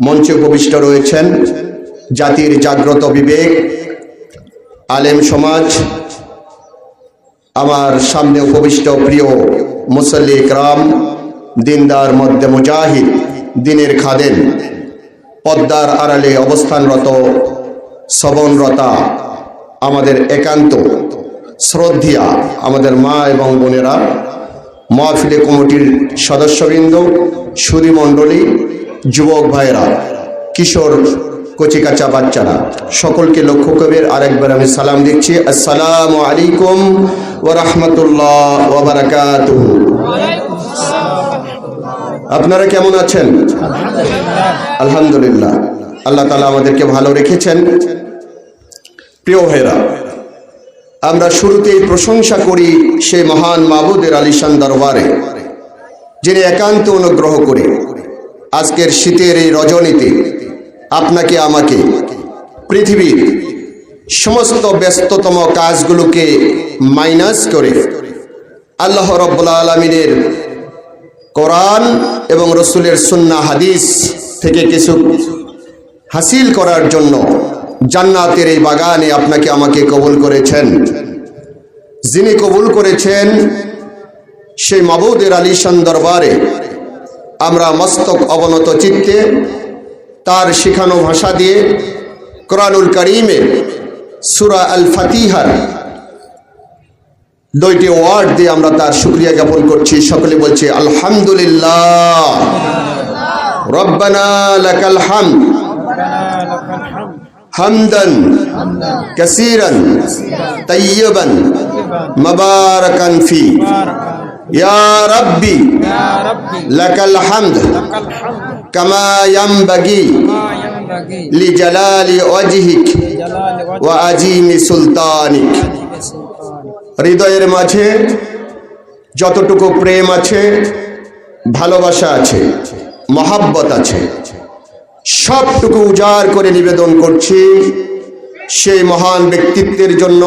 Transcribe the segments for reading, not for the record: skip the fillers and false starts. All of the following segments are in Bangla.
মঞ্চে উপবিষ্ট রয়েছেন জাতির জাগ্রত বিবেক, আলেম সমাজ, আমার সামনে উপবিষ্ট প্রিয় মুসল্লি ইকরাম, দিনদার মধ্যে মুজাহিদ, দিনের খাদেম, পদ্মার আড়ালে অবস্থানরত শ্রবণরতা আমাদের একান্ত শ্রদ্ধেয়া আমাদের মা এবং বোনেরা, মাহফিলে কমিটির সদস্যবৃন্দ, সুধী মণ্ডলী, যুবক ভাইয়েরা, কিশোর কচিকাচা বাচ্চারা, সকলকে লক্ষ্য করে আরেকবার আমি সালাম দিচ্ছি। আসসালামু আলাইকুম ওয়া রাহমাতুল্লাহ ওয়া বারাকাতুহু। আপনারা কেমন আছেন? আলহামদুলিল্লাহ, আল্লাহ তাআলা আমাদেরকে ভালো রেখেছেন। প্রিয় ভাইরা, আমরা শুরুতেই প্রশংসা করি সেই মহান মাবুদের আলিশান দরবারে, যিনি একান্ত অনুগ্রহ করে আজকের শীতের এই রজনীতে আপনাকে আমাকে পৃথিবীর সমস্ত ব্যস্ততম কাজগুলোকে মাইনাস করে আল্লাহ রাব্বুল আলামিনের কোরআন এবং রসুলের সুন্নাহ হাদিস থেকে কিছু হাসিল করার জন্য জান্নাতের এই বাগানে আপনাকে আমাকে কবুল করেছেন। যিনি কবুল করেছেন সেই মাবুদের আলিশান দরবারে আমরা মস্তক অবনত চিত্তে তার শিখানো ভাষা দিয়ে কোরআনুল কারীমের সূরা আল ফাতিহার 2টি ওয়ার্ড দিয়ে আমরা তার শুকরিয়া জ্ঞাপন করছি। সকলে বলছি আলহামদুলিল্লাহ, রব্বানা লাকাল হামদ হামদান কাসীরান তাইয়্যিবান মুবারাকান ফি, ইয়া রাব্বি লাকাল হামদ কামা ইয়ানবাগি লিজালালি ওয়াজহিক ওয়া আযীমি সুলতানিক। হৃদয়ের মাঝে যতটুকু প্রেম আছে, ভালোবাসা আছে, মহাব্বত আছে, সবটুকু উজাড় করে নিবেদন করছি সেই মহান ব্যক্তিত্বের জন্য,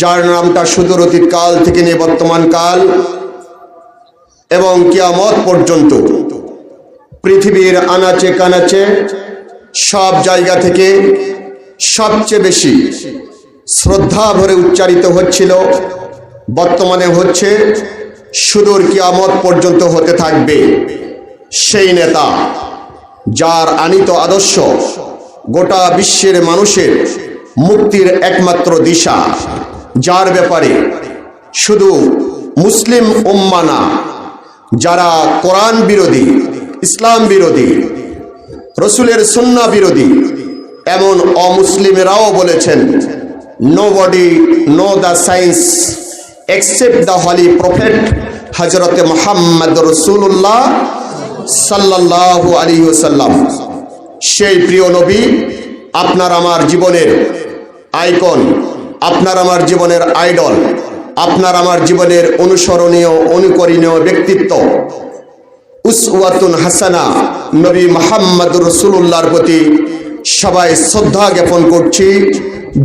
যার নামটা সুদূর অতীতকাল থেকে নিয়ে বর্তমান কাল এবং কিয়ামত পর্যন্ত পৃথিবীর আনাচে কানাচে সব জায়গা থেকে সবচেয়ে বেশি শ্রদ্ধা ভরে উচ্চারিত হচ্ছিল, বর্তমানে হচ্ছে, সুদূর কিয়ামত পর্যন্ত হতে থাকবে। সেই নেতা যার আনিত আদর্শ গোটা বিশ্বের মানুষের মুক্তির একমাত্র দিশা, যার ব্যাপারে শুধু মুসলিম উম্মাহ না, যারা কোরআন বিরোধী, ইসলাম বিরোধী, রসুলের সুন্নাহ বিরোধী এমন অমুসলিমেরাও বলেছেন, nobody know the science except the holy prophet হযরত মুহাম্মদ রাসূলুল্লাহ সাল্লাল্লাহু আলাইহি ওয়াসাল্লাম। সেই প্রিয় নবী আপনার আমার জীবনের আইকন, আপনার আমার জীবনের আইডল, আপনার আমার জীবনের অনুসরণীয় অনুকরণীয় ব্যক্তিত্ব, উসওয়াতুন হাসানা নবী মুহাম্মদ রাসূলুল্লাহর প্রতি সবাই শ্রদ্ধা জ্ঞাপন করছি,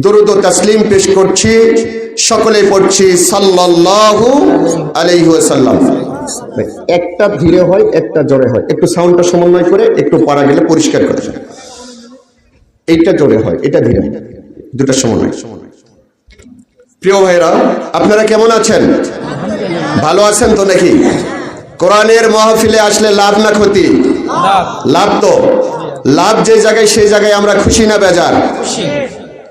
দরুদ ও তাসলিম পেশ করছি, সকলে পড়ছি সাল্লাল্লাহু আলাইহি ওয়াসাল্লাম। একটা ধীরে হয়, একটা জোরে হয়, একটু সাউন্ডটা সমন্বয় করে একটু পারা গেলে পরিষ্কার করে। এইটা জোরে হয়, এটা ধীরে, দুটো সমন্বয়। প্রিয় ভাইরা, আপনারা কেমন আছেন? ভালো আছেন তো নাকি? কোরআনের মাহফিলে আসলে লাভ না ক্ষতি? লাভ। তো লাভ যে জায়গায় সেই জায়গায় আমরা খুশি না বেজার?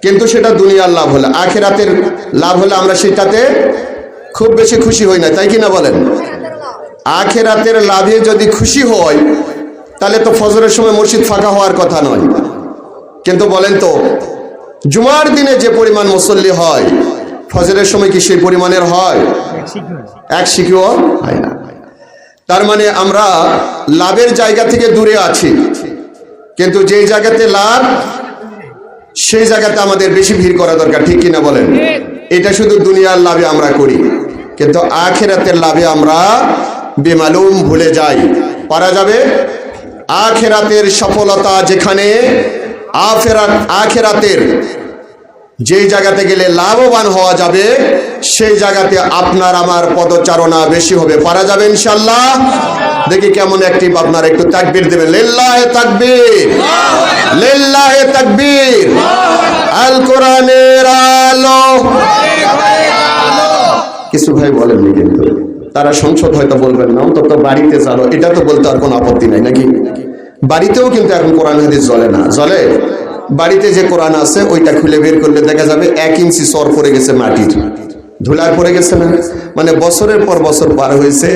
কিন্তু সেটা দুনিয়ার লাভ হলে, আখিরাতের লাভ হলে আমরা সেটাতে খুব বেশি খুশি হই না, তাই কি না বলেন? আখিরাতের লাভে যদি খুশি হয় তাহলে তো ফজরের সময় মসজিদ ফাঁকা হওয়ার কথা নয়। কিন্তু বলেন তো, জুমার দিনে যে পরিমাণ মুসল্লি হয়, ফজরের সময় কি সেই পরিমাণের হয়? এক শিকিও হয় না। তার মানে আমরা লাভের জায়গা থেকে দূরে আছি, কিন্তু যেই জায়গাতে লাভ সেই জায়গাতে আমাদের বেশি ভিড় করা দরকার, ঠিক কিনা বলেন? এটা শুধু দুনিয়ার লাভে আমরা করি, কিন্তু আখিরাতের লাভে আমরা বেমালুম ভুলে যাই। পারা যাবে আখিরাতের সফলতা যেখানে, আখিরাতের যেই জায়গাতে গেলে লাভবান হওয়া যাবে, সেই জায়গাতে আপনার আমার পদচারণা বেশি হবে। পারা যাবে ইনশাআল্লাহ? দেখি কেমন অ্যাক্টিভ আপনারা, একটু তাকবীর দেবেন। লিল্লাহে তাকবীর, লিল্লাহে তাকবীর। আল কোরআনের আলো। কিছু ভাই বলেননি, কিন্তু তারা সংসদ হয়তো বলবেন না, অন্তত বাড়িতে চালো এটা তো বলতে আর কোনো আপত্তি নাই নাকি? বাড়িতেও কিন্তু এখন কোরআন হাদিস জ্বলে না। জ্বলে? বাড়িতে যে কোরআন আছে ওইটা খুলে বের করলে দেখা যাবে 1 ইঞ্চি সর পড়ে গেছে, মাটির ধুলার পড়ে গেছে না? মানে বছরের পর বছর পার হয়েছে,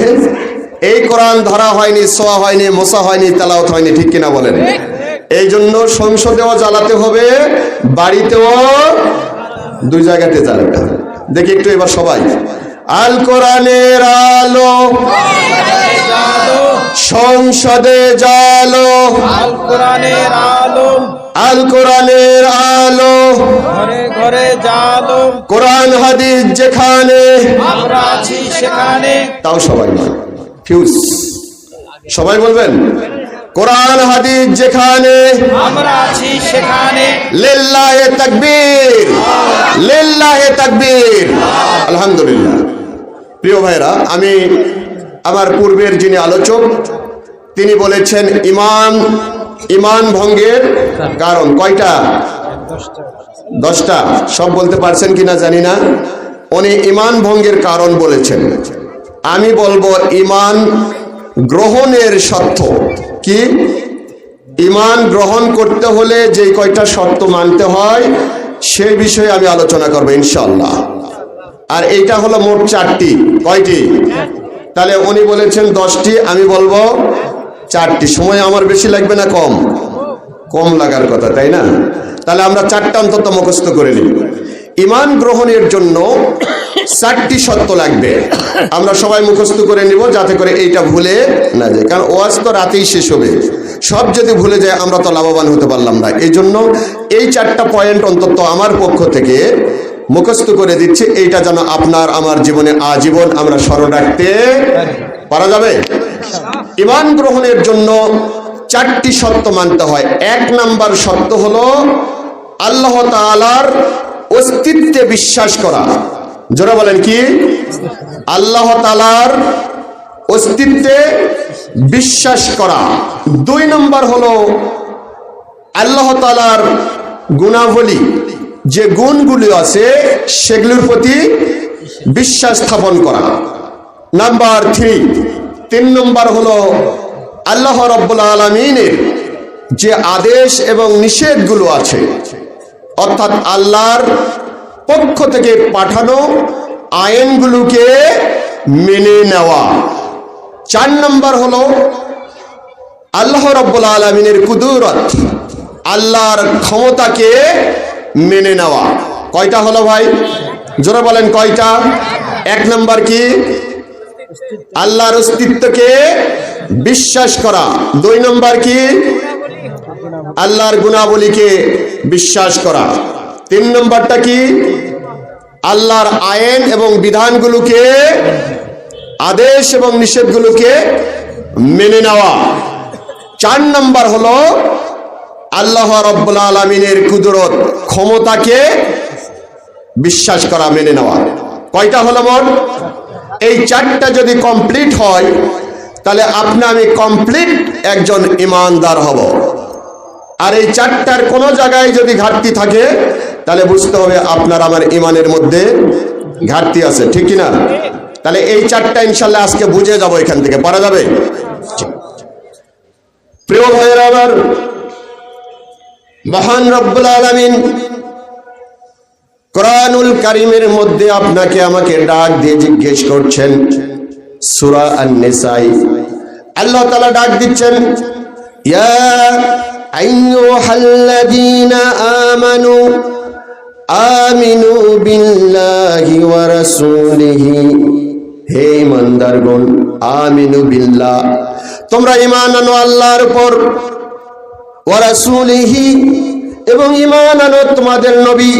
এই কোরআন ধরা হয়নি, ছোঁয়া হয়নি, মোছা হয়নি, তেলাওয়াত হয়নি। ঠিক কিনা বলেন? এই জন্য সংসদেও জ্বালাতে হবে, বাড়িতেও, দুই জায়গাতে জ্বালাতে হবে। দেখি একটু এবার সবাই, আল কোরআনের আলো সংসদে জালো, আল কোরআনের আলো, আল কোরআনের আলো ঘরে ঘরে জালো, কোরআন হাদিস যেখানে আমরা আছি সেখানে। তাও সবাই নয়, ফিউজ সবাই বলবেন, কোরআন হাদিস যেখানে আমরা আছি সেখানে। লিল্লাহে তাকবীর, লিল্লাহে তাকবীর। আলহামদুলিল্লাহ। প্রিয় ভাইরা, আমি আমার পূর্বের যিনি আলোচক তিনি বলেছেন ইমান ভঙ্গের কারণ কয়টা? 10টা। সব বলতে পারছেন কিনা জানি না। উনি ইমান ভঙ্গের কারণ বলেছেন। আমি বলবো ইমান গ্রহণের শর্ত কি? ইমান গ্রহণ করতে হলে যে কয়টা শর্ত মানতে হয় সেই বিষয়ে আমি আলোচনা করবো ইনশাআল্লাহ। আর এইটা হলো মোট 4টি। কয়টি? তাহলে উনি বলেছেন 10টি, আমি বলবো 4টি। সময় আমার বেশি লাগবে না কম? কম লাগার কথা, তাই না? তাহলে আমরা 4টা অন্তত মুখস্থ করে নিই। ইমান গ্রহণের জন্য 4টি শর্ত লাগবে, আমরা সবাই মুখস্থ করে নিব যাতে করে এইটা ভুলে না যায়। কারণ ওয়াজ তো রাতেই শেষ হবে, সব যদি ভুলে যায় আমরা তো লাভবান হতে পারলাম না। এই জন্য এই 4টা পয়েন্ট অন্তত আমার পক্ষ থেকে মুখস্থ করে দিচ্ছি, এইটা যেন আপনার আমার জীবনে আজীবন আমরা স্মরণ রাখতে পারা যাবে। ঈমান গ্রহণের জন্য 4টি শর্ত মানতে হয়। 1 নাম্বার শর্ত হলো আল্লাহ তাআলার অস্তিত্বে বিশ্বাস করা। যারা বলেন কি? আল্লাহ তাআলার অস্তিত্বে বিশ্বাস করা। 2 নাম্বার হলো আল্লাহ তাআলার গুণাবলী, যে গুণগুলি আছে সেগুলোর প্রতি বিশ্বাস স্থাপন করা। নাম্বার 3 নম্বর হলো আল্লাহ রাব্বুল আলামিনের যে আদেশ এবং নিষেধগুলো আছে, অর্থাৎ আল্লাহর পক্ষ থেকে পাঠানো আইনগুলোকে মেনে নেওয়া। 4 নম্বর হলো আল্লাহ রাব্বুল আলামিনের কুদরত, আল্লাহর ক্ষমতাকে মেনে নেওয়া। কয়টা হলো ভাই? জোরে বলেন কয়টা? 1 নম্বর কি? আল্লাহর অস্তিত্বকে বিশ্বাস করা। 2 নম্বর কি? আল্লাহর গুণাবলীকে বিশ্বাস করা। 3 নম্বরটা কি? আল্লাহর আইন এবং বিধানগুলোকে, আদেশ এবং নিষেধগুলোকে মেনে নেওয়া। 4 নম্বর হলো আল্লাহ রাব্বুল আলামিনের কুদরত, ক্ষমতাকে বিশ্বাস করা, মেনে নেওয়া। কয়টা হলো মোট? এই 4টা যদি কমপ্লিট হয় তাহলে আপনি আমি কমপ্লিট একজন ঈমানদার হব। আর এই 4টার কোনো জায়গায় যদি ঘাটতি থাকে তাহলে বুঝতে হবে আপনার আমার ঈমানের মধ্যে ঘাটতি আছে। ঠিক কি না? তাহলে এই 4টা ইনশাআল্লাহ আজকে বুঝে যাব এখান থেকে। পারা যাবে? প্রিয় ভাইয়েরা আমার, মহান রব্বুল আলামিন কোরআনুল কারীমের মধ্যে আপনাকে আমাকে ডাক দিয়ে জিজ্ঞেস করছেন। সূরা আন-নিসাই আল্লাহ তাআলা ডাক দিচ্ছেন, ইয়া আইয়ুহাল্লাযীনা আমানু আমিনু বিল্লাহি ওয়া রাসূলিহি। হে ঈমানদারগণ, আমিনু বিল্লাহ, তোমরা ঈমান আনো আল্লাহর উপর, ওয়া রাসূলিহি, এবং ঈমান আনো তোমাদের নবী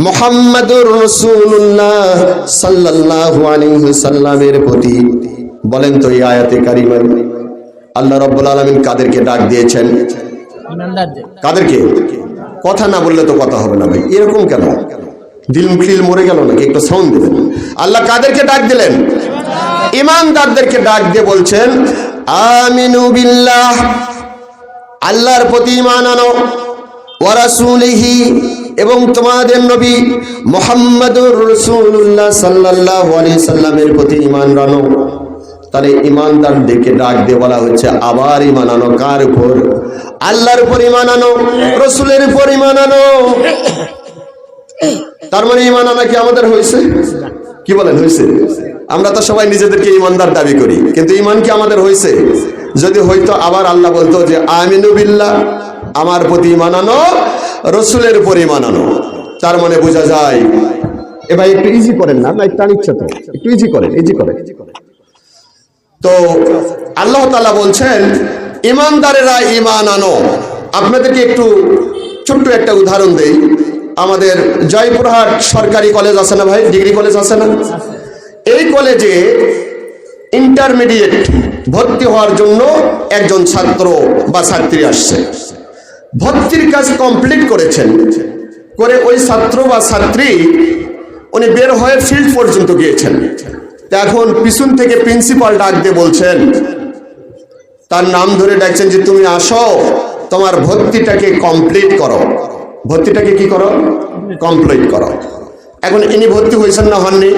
মুহাম্মাদুর রাসূলুল্লাহ সাল্লাল্লাহু আলাইহি ওয়াসাল্লামের প্রতি। বলেন তো এই আয়াতে কারিমায় আল্লাহ রাব্বুল আলামিন কাদেরকে ডাক দিয়েছেন? কাদেরকে? কথা না বললে তো কথা হবে না ভাই, এরকম কেন? দিল ফিল মরে গেল নাকি? একটু সাউন্ড দেবেন। আল্লাহ কাদেরকে ডাক দিলেন? ইমানদারদেরকে ডাক দিয়ে বলছেন আমিনু বিল্লাহ, আল্লাহর প্রতি ঈমান আনো, ওয়া রাসূলিহি, এবং তোমাদের নবী মুহাম্মদুর রাসূলুল্লাহ সাল্লাল্লাহু আলাইহি সাল্লামের প্রতি ঈমান আনো। তাহলে ঈমানদারদেরকে ডাক দিয়ে বলা হচ্ছে আবার ঈমান আনো। কার উপর? আল্লাহর উপর ঈমান আনো, রাসূলের উপর ঈমান আনো। তার মানে ঈমান আনা কি আমাদের হয়েছে? কি বলেন, হয়েছে? আমরা তো সবাই নিজেদেরকে ঈমানদার দাবি করি, কিন্তু ঈমান কি আমাদের হয়েছে? যদি হইতো আবার আল্লাহ বলতো যে আমিনু বিল্লাহ, আমার প্রতি ঈমান আনো, রাসূলের উপর ঈমান আনো। তার মানে বোঝা যায়, এ ভাই একটু ইজি করেন না, একটু ইচ্ছা তো একটু ইজি করেন, ইজি করেন। তো আল্লাহ তাআলা বলছেন ঈমানদারেরা ঈমান আনো। আপনাদেরকে একটু ছোট্ট একটা উদাহরণ দেই। আমাদের জয়পুরহাট সরকারি কলেজ আছে না ভাই, ডিগ্রি কলেজ আছে না? এই কলেজে ইন্টারমিডিয়েট ভর্তি হওয়ার জন্য একজন ছাত্র বা ছাত্রী আসছে। ভর্তির কাজ কমপ্লিট করেছেন, করে ওই ছাত্র বা ছাত্রী উনি বের হয়ে ফিল্ড পর্যন্ত গিয়েছেন। এখন পিছন থেকে প্রিন্সিপাল ডাক দিয়ে বলছেন, তার নাম ধরে ডাকছেন যে তুমি আসো, তোমার ভর্তিটাকে কমপ্লিট করো। ভর্তিটাকে কি করো? কমপ্লিট করো। এখন ইনি ভর্তি হয়েছেন না হননি?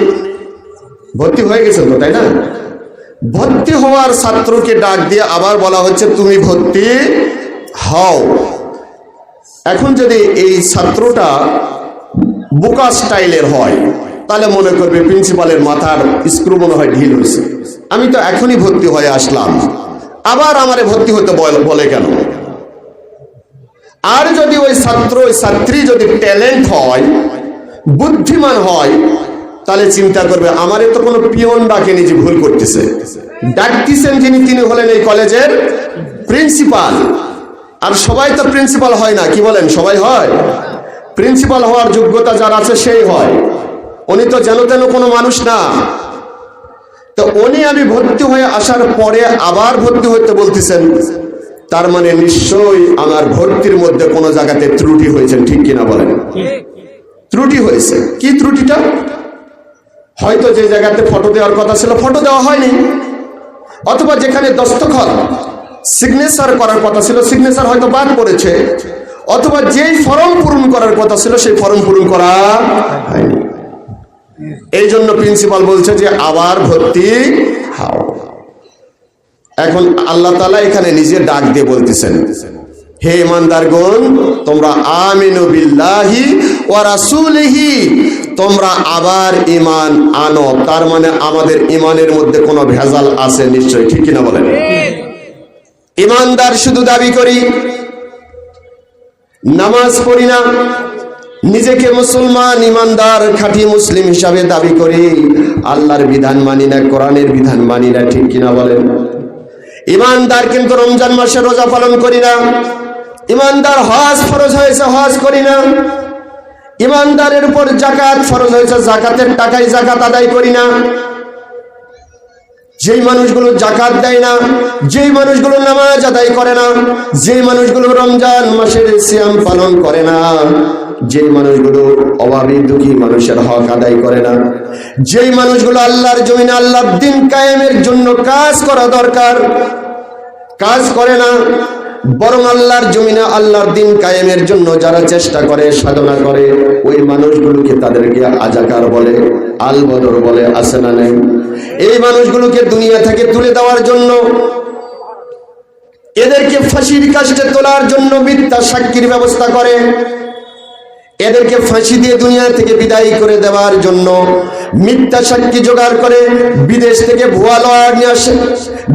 ভর্তি হয়ে গেছেন তো, তাই না? ভর্তি হওয়ার ছাত্রকে ডাক দিয়ে আবার বলা হচ্ছে তুমি ভর্তি হও। এখন যদি এই ছাত্রটা বোকা স্টাইলের হয়, তাহলে মনে করবে প্রিন্সিপালের মাথার স্ক্রু মনে হয় ঢিল হয়েছে, আমি তো এখনই ভর্তি হয়ে আসলাম, আবার আমারে ভর্তি হতে বলে কেন? আর যদি ওই ছাত্র ওই ছাত্রী যদি ট্যালেন্ট হয়, বুদ্ধিমান হয়, তাহলে চিন্তা করবে আমারে তো কোনো পিয়ন ডাকেনি যে ভুল করতেছে, ডাকতেছেন যিনি তিনি হলেন এই কলেজের প্রিন্সিপাল। আর সবাই তো প্রিন্সিপাল হয় না, কি বলেন? সবাই হয়? প্রিন্সিপাল হওয়ার যোগ্যতা যার আছে সেই হয়, উনি তো যেন তেন কোনো মানুষ না। তো উনি আমি ভর্তি হয়ে আসার পরে আবার ভর্তি হইতে বলতেছেন, তার মানে নিশ্চয়ই আমার ভর্তির মধ্যে কোনো জায়গাতে ত্রুটি হয়েছে, ঠিক কিনা বলেন? ত্রুটি হয়েছে। কি ত্রুটিটা? হয়তো যে জায়গাতে ফটো দেওয়ার কথা ছিল ফটো দেওয়া হয়নি, অথবা যেখানে দস্তখত সিগনেচার করার কথা ছিল সিগনেচার হয়তো বাদ পড়েছে, অথবা যেই ফর্ম পূরণ করার কথা ছিল সেই ফর্ম পূরণ করা হয়নি। এই জন্য প্রিন্সিপাল বলছে যে আবার ভর্তি হও। এখন আল্লাহ তাআলা এখানে নিজে ডাক দিয়ে বলতেছেন, হে ঈমানদারগণ, তোমরা আমিনু বিল্লাহি ওয়া রাসূলিহি, তোমরা আবার ঈমান আনো। তার মানে আমাদের ঈমানের মধ্যে কোনো ভেজাল আছে নিশ্চয়ই, ঠিক কিনা বলেন? ঈমানদার শুধু দাবি করি, নামাজ পড়ি না, নিজেকে মুসলমান ঈমানদার খাঁটি মুসলিম হিসাবে দাবি করি, আল্লাহর বিধান মানি না, কোরআনের বিধান মানি না, ঠিক কিনা বলেন? ঈমানদার কিন্তু রমজান মাসে রোজা পালন করি না, ঈমানদার হজ ফরজ হয়েছে হজ করি না, ঈমানদারের উপর যাকাত ফরজ হয়েছে যাকাতের টাকায় যাকাত আদায় করি না। যেই মানুষগুলো যাকাত দেয় না, যেই মানুষগুলো নামাজ আদায় করে না, যেই মানুষগুলো রমজান মাসের সিয়াম পালন করে না, যেই মানুষগুলো অভাবী দুঃখী মানুষের হক আদায় করে না, যেই মানুষগুলো আল্লাহর জমিনে আল্লাহর দ্বীন কায়েমের জন্য কাজ করা দরকার কাজ করে না, বরং আল্লাহর জমিনে আল্লাহর দ্বীন কায়েমের জন্য যারা চেষ্টা করে সাধনা করে, ওই মানুষগুলোকে তাদেরকে আজাকার বলে, আল বদর বলে, আছে না নেই? এই মানুষগুলোকে দুনিয়া থেকে তুলে দেওয়ার জন্য, এদেরকে ফাঁসির কাস্টে তোলার জন্য মিথ্যা সাক্ষীর ব্যবস্থা করে, এদেরকে ফাঁসি দিয়ে দুনিয়া থেকে বিদায় করে দেওয়ার জন্য মিথ্যা সাক্ষী জোগাড় করে বিদেশ থেকে ভুয়া লয়ার নিয়ে আসে,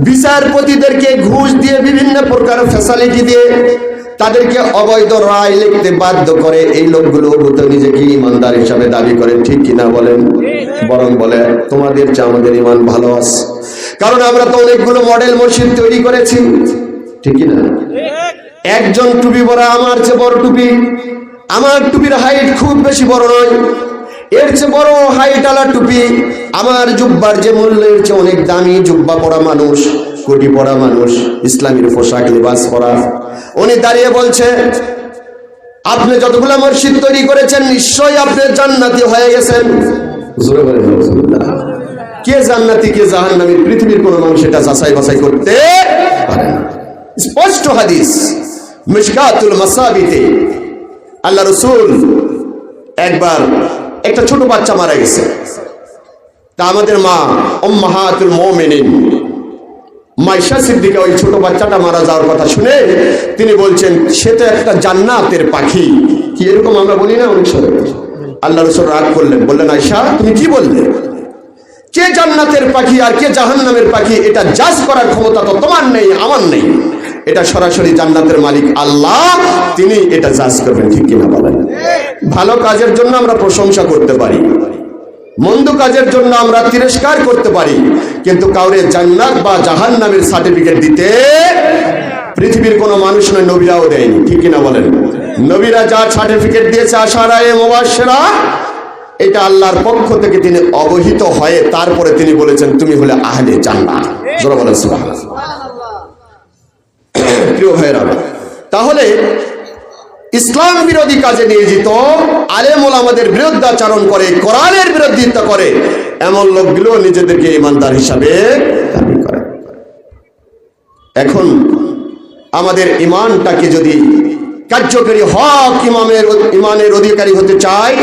বিচারপতিদেরকে ঘুষ দিয়ে বিভিন্ন প্রকার ফ্যাসিলিটি দিয়ে তাদেরকে অবৈধ রায় লিখতে বাধ্য করে। এই লোকগুলো তো নিজেকে ঈমানদার হিসাবে দাবি করে, ঠিক কিনা বলেন? বরং বলে তোমাদের চেয়ে আমাদের ঈমান ভালো আছে, কারণ আমরা তো অনেকগুলো মডেল মসজিদ তৈরি করেছি, ঠিক কিনা? একজন টুপি পরা আমার চেয়ে বড় টুপি, আমার টুপির হাইট খুব বেশি বড় নয়, এর চেয়ে বড় হাইট আলা টুপি, আমার জুব্বার যে মূল্যের চেয়ে অনেক দামি জুব্বা পরা মানুষ, কোটি পরা মানুষ, ইসলামের পোশাক লিবাস পরা, উনি দাঁড়িয়ে বলছে আপনি যতগুলো মসজিদ তৈরি করেছেন নিশ্চয়ই আপনি জান্নাতি হয়ে গেছেন। জোরে বলেন আলহামদুলিল্লাহ। কে জান্নাতি কে জাহান্নামী পৃথিবীর কোনো মানুষ এটা যাচাই বাছাই করতে পারে না। স্পষ্ট হাদিস মিশকাতুল মাসাবিতে আল্লাহ রাসূল একবার একটা ছোট বাচ্চা মারা গেছে। তা আমাদের মা উম্মাহাতুল মুমিনিন মাইশা সিদ্দিকা ওই ছোট বাচ্চাটা মারা যাওয়ার কথা শুনে তিনি বলছেন সে তো একটা জান্নাতের পাখি। কি এরকম আমরা বলি না অনেক সময়? আল্লাহ রাসূল রাগ করলেন, বললেন আয়েশা তুমি কি বললে? কে জান্নাতের পাখি আর কে জাহান্নামের পাখি এটা জাজ করার ক্ষমতা তো তোমার নেই, আমার নেই। এটা সরাসরি জান্নাতের মালিক আল্লাহ, তিনি এটা জাজ করবেন। ঠিক কিনা বলেন? ভালো কাজের জন্য আমরা প্রশংসা করতে পারি, মন্দ কাজের জন্য আমরা তিরস্কার করতে পারি, কিন্তু কাউরে জান্নাত বা জাহান্নামের সার্টিফিকেট দিতে পৃথিবীর কোনো মানুষ নয়, নবীরাও দেয়নি। ঠিক কিনা বলেন? নবীরা যা সার্টিফিকেট দিয়েছে আশারায়ে মুবাশশিরা, এটা আল্লাহর পক্ষ থেকে তিনি অবহিত হয়ে তারপরে তিনি বলেছেন তুমি হলে আহলে জান্নাত। জোরে বলেন সুবহানাল্লাহ। প্রিয় ভাইরা, তাহলে ইসলাম বিরোধী কাজে নিয়োজিত আলেম ওলামাদের বিরুদ্ধাচরণ করে, কোরআনের বিরোধিতা করে, এমন লোকগুলো নিজেদেরকে ইমানদার হিসাবে দাবি করে। এখন আমাদের ইমানটাকে যদি কার্যকরী হক ইমানের অধিকারী হতে চাই,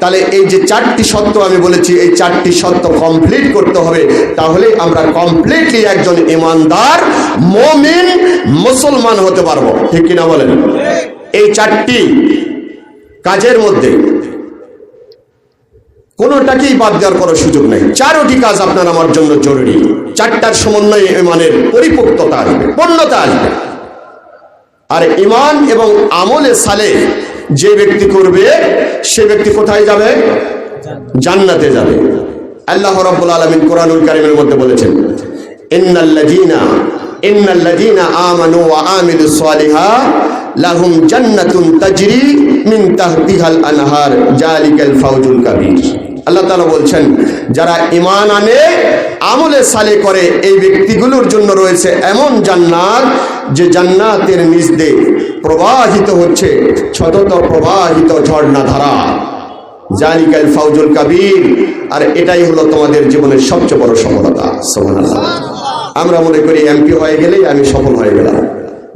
তাহলে এই যে চারটি সত্য আমি বলেছি এই চারটি সত্য কমপ্লিট করতে হবে। তাহলে আমরা কমপ্লিটলি একজন ইমানদার মুমিন মুসলমান হতে পারবো। ঠিক কিনা বলেন? এই চারটি কাজের মধ্যে কোনোটাকেই বাদ দেওয়ার কোনো সুযোগ নেই। চারটি কাজ আপনার আমার জন্য জরুরি। চারটার সমন্বয়ে ইমানের পরিপক্কতা আসবে, পূর্ণতা আসবে। আর ইমান এবং আমলে সালেহ যে ব্যক্তি করবে সে ব্যক্তি কোথায় যাবে? জান্নাতে যাবে। আল্লাহ রাব্বুল আলামিন কোরআনুল কারীমের মধ্যে বলেছেন ইন্নাল্লাযীনা আমানু ওয়া আমিলুস সালিহাত লাহুম জান্নাতুন তাজরি মিন তাহতিহাল আনহার যালিকাল ফাওজুল কাবীর। আল্লাহ তাআলা বলছেন যারা ঈমান আনে আমলে সালেহ করে এই ব্যক্তিগুলোর জন্য রয়েছে এমন জান্নাত যে জান্নাতের নিচ দিয়ে প্রবাহিত হচ্ছে সতত প্রবাহিত ঝর্ণা ধারা। যালিকাল ফাওজুল কাবীর। আর এটাই হলো তোমাদের জীবনের সবচেয়ে বড় সফলতা। সুবহানাল্লাহ। আমরা মনে করি এমপি হয়ে গেলেই আমি সফল হয়ে গেলাম,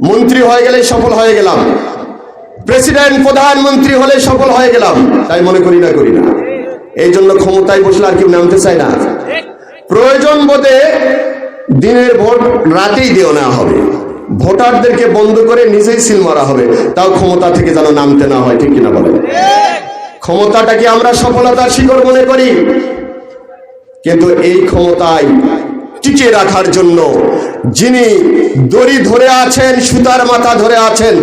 মন্ত্রী হয়ে গেলেই সফল হয়ে গেলাম, প্রেসিডেন্ট প্রধানমন্ত্রী হলে সফল হয়ে গেলাম, তাই মনে করি না? এই জন্য ক্ষমতায় বসলে আর কেউ নামতে চায় না। প্রয়োজন বোধে দিনের ভোট রাতেই দেওয়া নেওয়া হবে, ভোটারদেরকে বন্ধ করে নিজেই সিল মারা হবে, তাও ক্ষমতা থেকে যেন নামতে না হয়। ঠিক কিনা বলে? ক্ষমতাটাকে আমরা সফলতার শিখর মনে করি, কিন্তু এই ক্ষমতায় টিকে রাখার জন্য যিনি দড়ি ধরে আছেন, সুতার মাথা ধরে আছেন,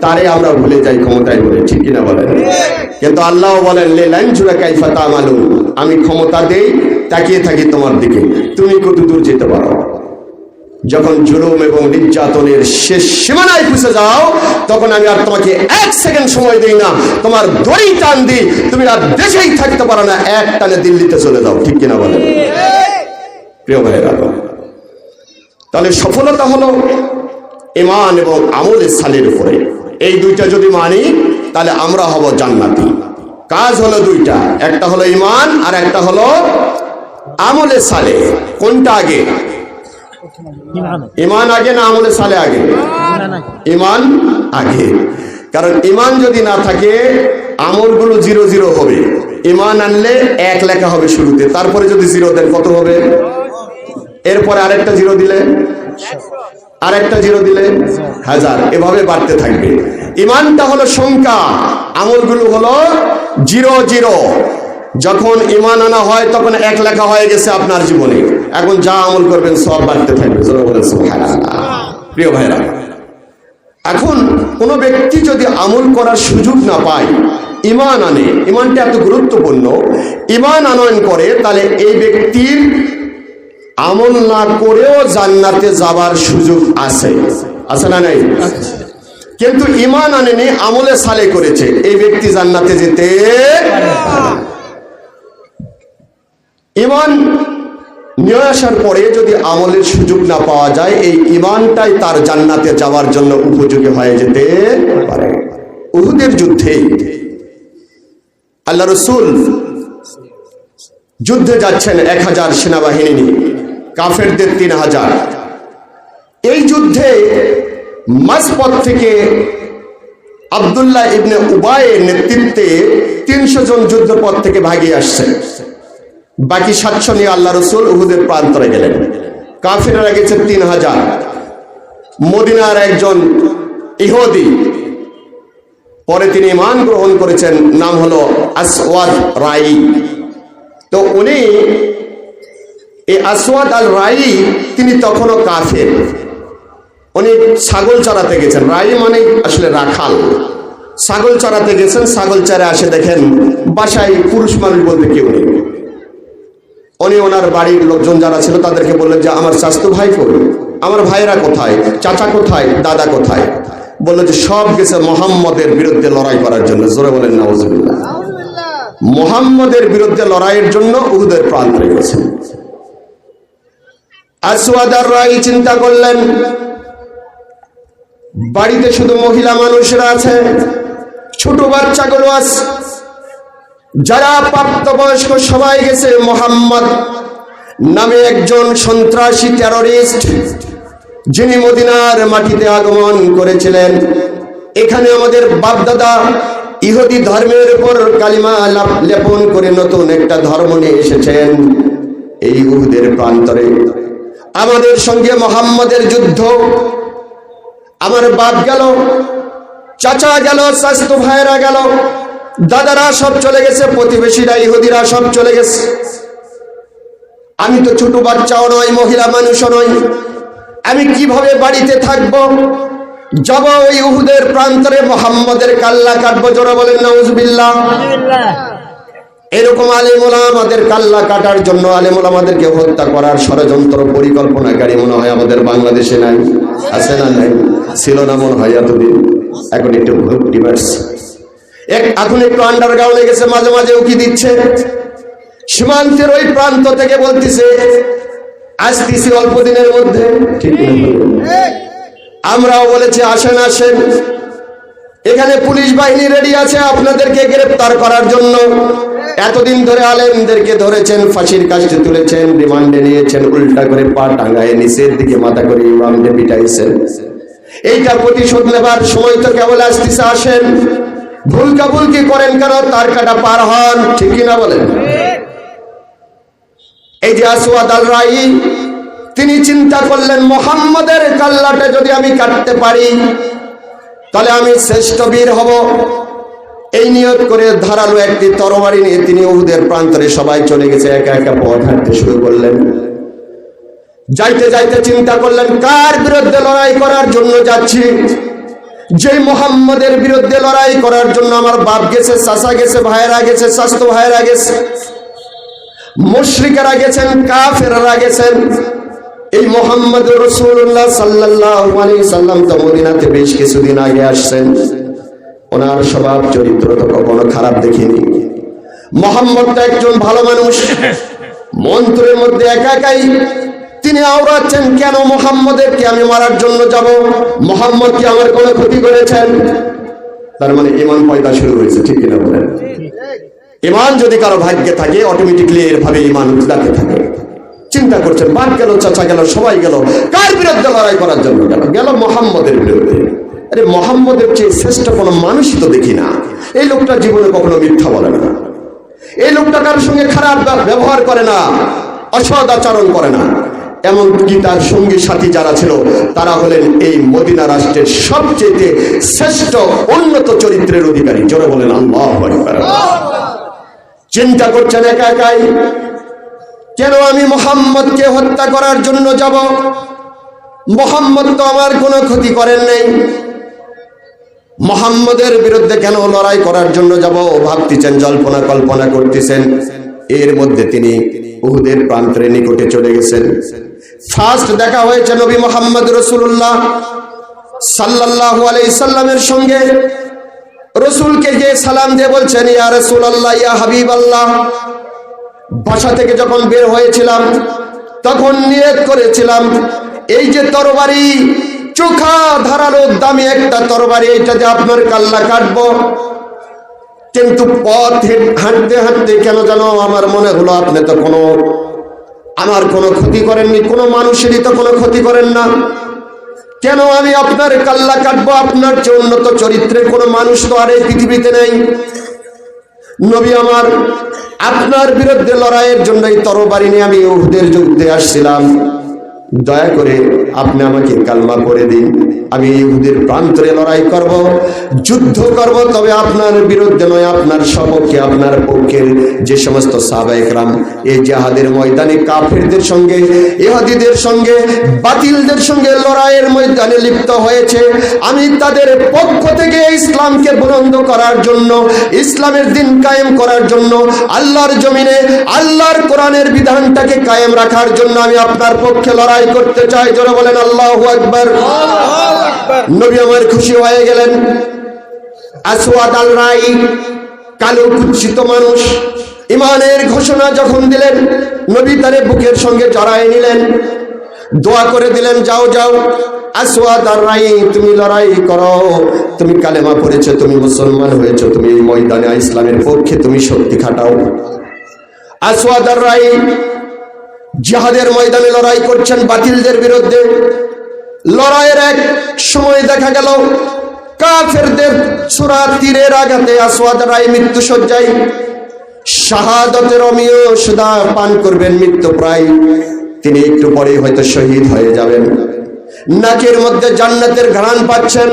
তারে আমরা ভুলে যাই ক্ষমতায় বলে। ঠিক কিনা বলেন? কিন্তু আল্লাহ বলেন লিলানজুরা কাইফা তা'মালুন, আমি ক্ষমতা দেই, তাকিয়ে থাকি তোমার দিকে, তুমি কত দূর যেতে পারো। যখন জুলুম এবং নির্যাতনের শেষ সীমানায় পৌঁছে যাও, তখন আমি আর তোমাকে এক সেকেন্ড সময় দেই না, তোমার দড়ি টান দিই, তুমি আর দেশেই থাকতে পারো না, এক টানে দিল্লিতে চলে যাও। ঠিক কিনা বলেন? প্রিয় ভাইরা, তাহলে সফলতা হলো ঈমান এবং আমলে সালের উপরে। এই দুইটা যদি মানি তাহলে আমরা হব জান্নাতি। কাজ হলো দুইটা, একটা হলো ঈমান আর একটা হলো আমলে সালেহ। কোনটা আগে? ঈমান আগে না আমলে সালেহ আগে? ঈমান আগে। কারণ ঈমান যদি না থাকে আমলগুলো 0-0 হবে। ঈমান আনলে 1 লেখা হবে শুরুতে, তারপরে যদি 0 দেন কত হবে? এরপরে আরেকটা 0 দিলে, আরেকটা 0 দিলে 1000, এভাবে বাড়তে থাকবে। ঈমানটা হলো সংখ্যা, আমলগুলো হলো 0-0। যখন ঈমান আনা হয় তখন 1 লেখা হয়ে গেছে আপনার জীবনে, এখন যা আমল করবেন সব বাড়তে থাকবে। জোরে বলেন সুবহানাল্লাহ। প্রিয় ভাইরা, এখন কোনো ব্যক্তি যদি আমল করার সুযোগ না পায়, ঈমান আনে, ঈমানটা এত গুরুত্বপূর্ণ, ঈমান আনয়ন করে, তাহলে এই ব্যক্তির আমল না করেও জান্নাতে যাবার সুযোগ আছে, আছে না নাই? কিন্তু ঈমান আনেনি, আমলে সালেহ করেছে, এই ব্যক্তি জান্নাতে যেতে পারে। ঈমান নিয়ে আসার পরে যদি আমলের সুযোগ না পাওয়া যায়, এই ঈমানটাই তার জান্নাতে যাওয়ার জন্য উপযোগী হয়ে যেতে পারে। উহুদের যুদ্ধে আল্লাহ রাসূল যুদ্ধে যাচ্ছেন 1000 সেনাবাহিনী নিয়ে, কাফেরদের 3000। এই যুদ্ধে মাঝপথ থেকে আব্দুল্লাহ ইবনে উবায়ের নেতৃত্বে 300 জন যুদ্ধপথ থেকে ভাগিয়ে আসছে। বাকি 700 নিয়ে আল্লাহ রাসূল উহুদের প্রান্তরে গেলেন। কাফেররা গেছে 3000। মদিনার একজন ইহুদি, পরে তিনি ঈমান গ্রহণ করেছেন, নাম হলো আসওয়াদ রাই। তো উনি এই আসওয়াদ আল রাই তিনি তখনও কাফের। উনি ছাগল চড়াতে গেছেন। রাই মানে আসলে রাখাল। ছাগল চড়াতে গেছেন, ছাগল চড়ে আসে দেখেন বাসায় পুরুষ মানুষ বলতে কেউ নেই। উনি ওনার বাড়ির লোকজন যারা ছিল তাদেরকে বললেন যে আমার চাচাতো ভাই কই, আমার ভাইরা কোথায়, চাচা কোথায়, দাদা কোথায়? বললো যে সব গেছে মুহাম্মদের বিরুদ্ধে লড়াই করার জন্য। জোরে বলেন নাউজুবিল্লাহ। মুহাম্মদের বিরুদ্ধে লড়াইয়ের জন্য উহুদের প্রান্তরে গেছেন। আসওয়াদ আর রাই চিন্তা করলেন বাড়িতে শুধু মহিলা মানুষরা আছে, ছোট বাচ্চাগুলো আছে, যারা প্রাপ্তবয়স্ক সবাই গেছে। মুহাম্মদ নামে একজন সন্ত্রাসী টেররিস্ট যিনি মদিনার মাটিতে আগমন করেছিলেন, এখানে আমাদের বাপদাদা ইহুদি ধর্মের উপর কালিমা লেপন করে নতুন একটা ধর্ম নিয়ে এসেছেন। এই উহুদের প্রান্তরে আমাদের সঙ্গে মুহাম্মদের যুদ্ধ। আমার বাপ গেল, চাচা গেল, চাচাতো ভাইরা গেল, দাদারা সব চলে গেছে, প্রতিবেশীরা ইহুদিরা সব চলে গেছে। আমি তো ছোট বাচ্চাও নই, মহিলা মানুষও নই, আমি কিভাবে বাড়িতে থাকব? যাব ওই উহুদের প্রান্তরে মুহাম্মদের কাল্লা কাটবো। জোরে বলেন নাউজুবিল্লাহ। এরকম আলেম ওলামাদের কাল্লা কাটার জন্য, আলেম ওলামাদেরকে হত্যা করার ষড়যন্ত্র পরিকল্পনাকারী মনে হয় আমাদের বাংলাদেশে নাই? আছে না? নাই, ছিল না মনে হয় এতদিন। এখন একটু ডিভার্স, এখন একটু আন্ডারগ্রাউন্ডে গেছে, মাঝে মাঝে উকি দিচ্ছে। সীমান্তের ওই প্রান্ত থেকে বলতেছে আসতেছি অল্প দিনের মধ্যে। ঠিক না? আমরাও বলেছি আসেন আসেন, এখানে পুলিশ বাহিনী রেডি আছে আপনাদেরকে গ্রেফতার করার জন্য। এতদিন ধরে আলেমদেরকে ধরেছেন, ফাঁসির কাস্টে তুলেছেন, রিমান্ডে নিয়েছেন, উল্টা করে পা টাঙ্গায় নিচের দিকে মাথা করে ইমামদের পিটাইছেন। এইটা প্রতিশোধ নেবার সময় তো কেবল আসতেছে, আসেন। ভুলকাভুলকি করেন কেন? তার কাটা পার হন। ঠিক না বলেন? এই যে আসওয়াদ আল রাই, তিনি চিন্তা করলেন মুহাম্মদের কাল্লাটা যদি আমি কাটতে পারি তাহলে আমি শ্রেষ্ঠ বীর হব। এই নিয়ত করে ধারালো একটি তরবারি নিয়ে তিনি উহুদের প্রান্তরে সবাই চলে গেছে, একা একা পথ হাঁটতে শুরু করলেন। যাইতে যাইতে চিন্তা করলেন কার বিরুদ্ধে লড়াই করার জন্য যাচ্ছি? যে মুহাম্মদের বিরুদ্ধে লড়াই করার জন্য আমার বাপ গেছে, চাচা গেছে, ভাইয়েরা গেছে, চাচাতো ভাইয়েরা গেছে, মুশরিকেরা গেছেন, কাফেররা গেছেন। এই মুহাম্মদ রাসূলুল্লাহ সাল্লাল্লাহু আলাইহি সাল্লাম তো মদিনাতে বেশ কিছুদিন আগে আসছেন। ওনার স্বভাব চরিত্র তো কখনো খারাপ দেখিনি। মুহাম্মদ তো একজন ভালো মানুষ। মন্ত্রের মধ্যে একা একাই তিনি আওড়াচ্ছেন, কেন মুহাম্মদেরকে আমি মারার জন্য যাব? মুহাম্মদ কি আমার কোনো ক্ষতি করেছেন? তার মানে ঈমান পয়দা শুরু হয়েছে। ঠিক কিনা বলেন? ঈমান যদি কারো ভাগ্যে থাকে অটোমেটিকলি এরভাবে ঈমান উঠতে থাকে। চিন্তা করছেন বাপ গেল, চাচা গেল, সবাই গেল, কার বিরুদ্ধে লড়াই করার জন্য গেল? গেল মুহাম্মদের বিরুদ্ধে। আরে মুহাম্মদের চেয়ে শ্রেষ্ঠ কোনো মানুষই তো দেখি না। এই লোকটা জীবনে কখনো মিথ্যা বলে না, এই লোকটা কারোর সঙ্গে খারাপ ব্যবহার করে না, অসৎ আচরণ করে না। এমনকি তার সঙ্গী সাথী যারা ছিল তারা হলেন এই মদিনা রাষ্ট্রের সবচেয়ে শ্রেষ্ঠ উন্নত চরিত্রের অধিকারী। জোরে বলেন আল্লাহু আকবার। চিন্তা করছেন একা একাই, কেন আমি মুহাম্মদকে হত্যা করার জন্য যাব? মুহাম্মদ তো আমার কোনো ক্ষতি করেন নাই, মুহাম্মদের বিরুদ্ধে কেন লড়াই করার জন্য যাব? ভাবতেছেন, জল্পনা কল্পনা করতেছেন। এর মধ্যে তিনি উহুদের প্রান্তরে নিকটে চলে গেছেন। ফার্স্ট দেখা হয়েছে নবী মুহাম্মদ রাসূলুল্লাহ সাল্লাল্লাহু আলাইহি সাল্লামের সঙ্গে। রাসূলকে গিয়ে সালাম দিয়ে বলছেন, ইয়া রাসূলুল্লাহ, ইয়া হাবিবাল্লাহ। বাসা থেকে যখন বের হয়েছিলাম তখন নিয়ত করেছিলাম এই যে তরবারি চোখা ধারালো দামি একটা তরবারি, এটা দিয়ে আপনার কাল্লা কাটবো। কিন্তু পথ হাঁটতে হাঁটতে কেন যেন আমার মনে হলো আপনি তো আমার কোনো ক্ষতি করেননি, কোনো মানুষেরই তো কোনো ক্ষতি করেন না, কেন আমি আপনার কাল্লা কাটবো? আপনার চেয়ে উন্নত চরিত্রের কোনো মানুষ তো আর এই পৃথিবীতে নেই। নবী আমার, আপনার বিরুদ্ধে লড়াইয়ের জন্য এই তরবারি নিয়ে আমি উহুদের যুদ্ধে আসছিলাম, দয়া করে আপনি আমাকে কালমা করে দিন, আমি ইহুদের প্রান্তরে লড়াই করব, যুদ্ধ করব, তবে আপনার বিরুদ্ধে নয়, আপনার সপক্ষে, আপনার পক্ষের যে সমস্ত সাহাবায়ে কেরাম এই জিহাদের ময়দানে কাফেরদের সঙ্গে, ইহুদিদের সঙ্গে, বাতিলদের সঙ্গে লড়াইয়ের ময়দানে লিপ্ত হয়েছে, আমি তাদের পক্ষ থেকে ইসলামকে বুলন্দ করার জন্য, ইসলামের দিন কায়েম করার জন্য, আল্লাহর জমিনে আল্লাহর কোরআনের বিধানটাকে কায়েম রাখার জন্য আমি আপনার পক্ষে লড়াই করতে চাই। জোরে বলেন আল্লাহু আকবার। নবী আমার খুশি হয়ে গেলেন। আসওয়াদ আল রাই, কালো কুৎসিত মানুষ, ইমানের ঘোষণা যখন দিলেন, নবী তারে বুকের সঙ্গে জড়ায় নিলেন, দোয়া করে দিলেন, যাও যাও আসওয়াদ আর রাই, তুমি লড়াই করো, তুমি কালেমা পড়েছো, তুমি মুসলমান হয়েছো, তুমি এই ময়দানে ইসলামের পক্ষে তুমি শক্তি খাটাও। আসওয়াদ আর রাই জিহাদের ময়দানে লড়াই করছেন বাতিলদের বিরুদ্ধে। লড়াইয়ের এক সময় দেখা গেল কাফেরদের ছোড়া তীরের আঘাতে আসওয়াদ রাই মৃত্যুশয্যায়, শাহাদাতের অমীয় সুধা পান করবেন, মৃত্যু প্রায়, তিনি একটু পরেই হয়তো শহীদ হয়ে যাবেন। নাকের মধ্যে জান্নাতের ঘ্রাণ পাচ্ছেন,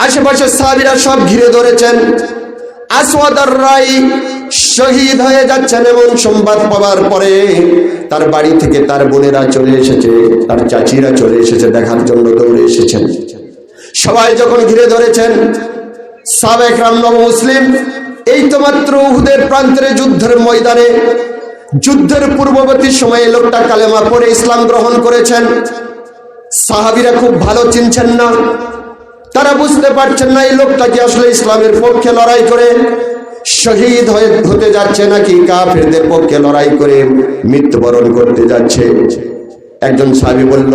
আশেপাশে সাহাবীরা সব ঘিরে ধরেছেন, আসওয়াদ আর রাই শহীদ হয়ে যাচ্ছেন। এমন সংবাদ পাওয়ার পরে তার বাড়ি থেকে তার বোনেরা চলে এসেছে, তার চাচিরা চলে এসেছে, দেখার জন্য দৌড়ে এসেছেন। সবাই যখন ঘিরে ধরেছেন, সাহাবায়ে কেরাম মুসলিম, এই তো মাত্র উহুদের প্রান্তরে যুদ্ধের ময়দানে, যুদ্ধের পূর্ববর্তী সময়ে লোকটা কালেমা পড়ে ইসলাম গ্রহণ করেছেন। সাহাবীরা খুব ভালো চিনছেন না, তারা বুঝতে পারছেন না এই লোকটা কি আসলে ইসলামের পক্ষে লড়াই করে শহীদ হতে যাচ্ছে নাকি কাফেরদের পক্ষে লড়াই করে মৃত্যুবরণ করতে যাচ্ছে। একজন সাহাবী বলল,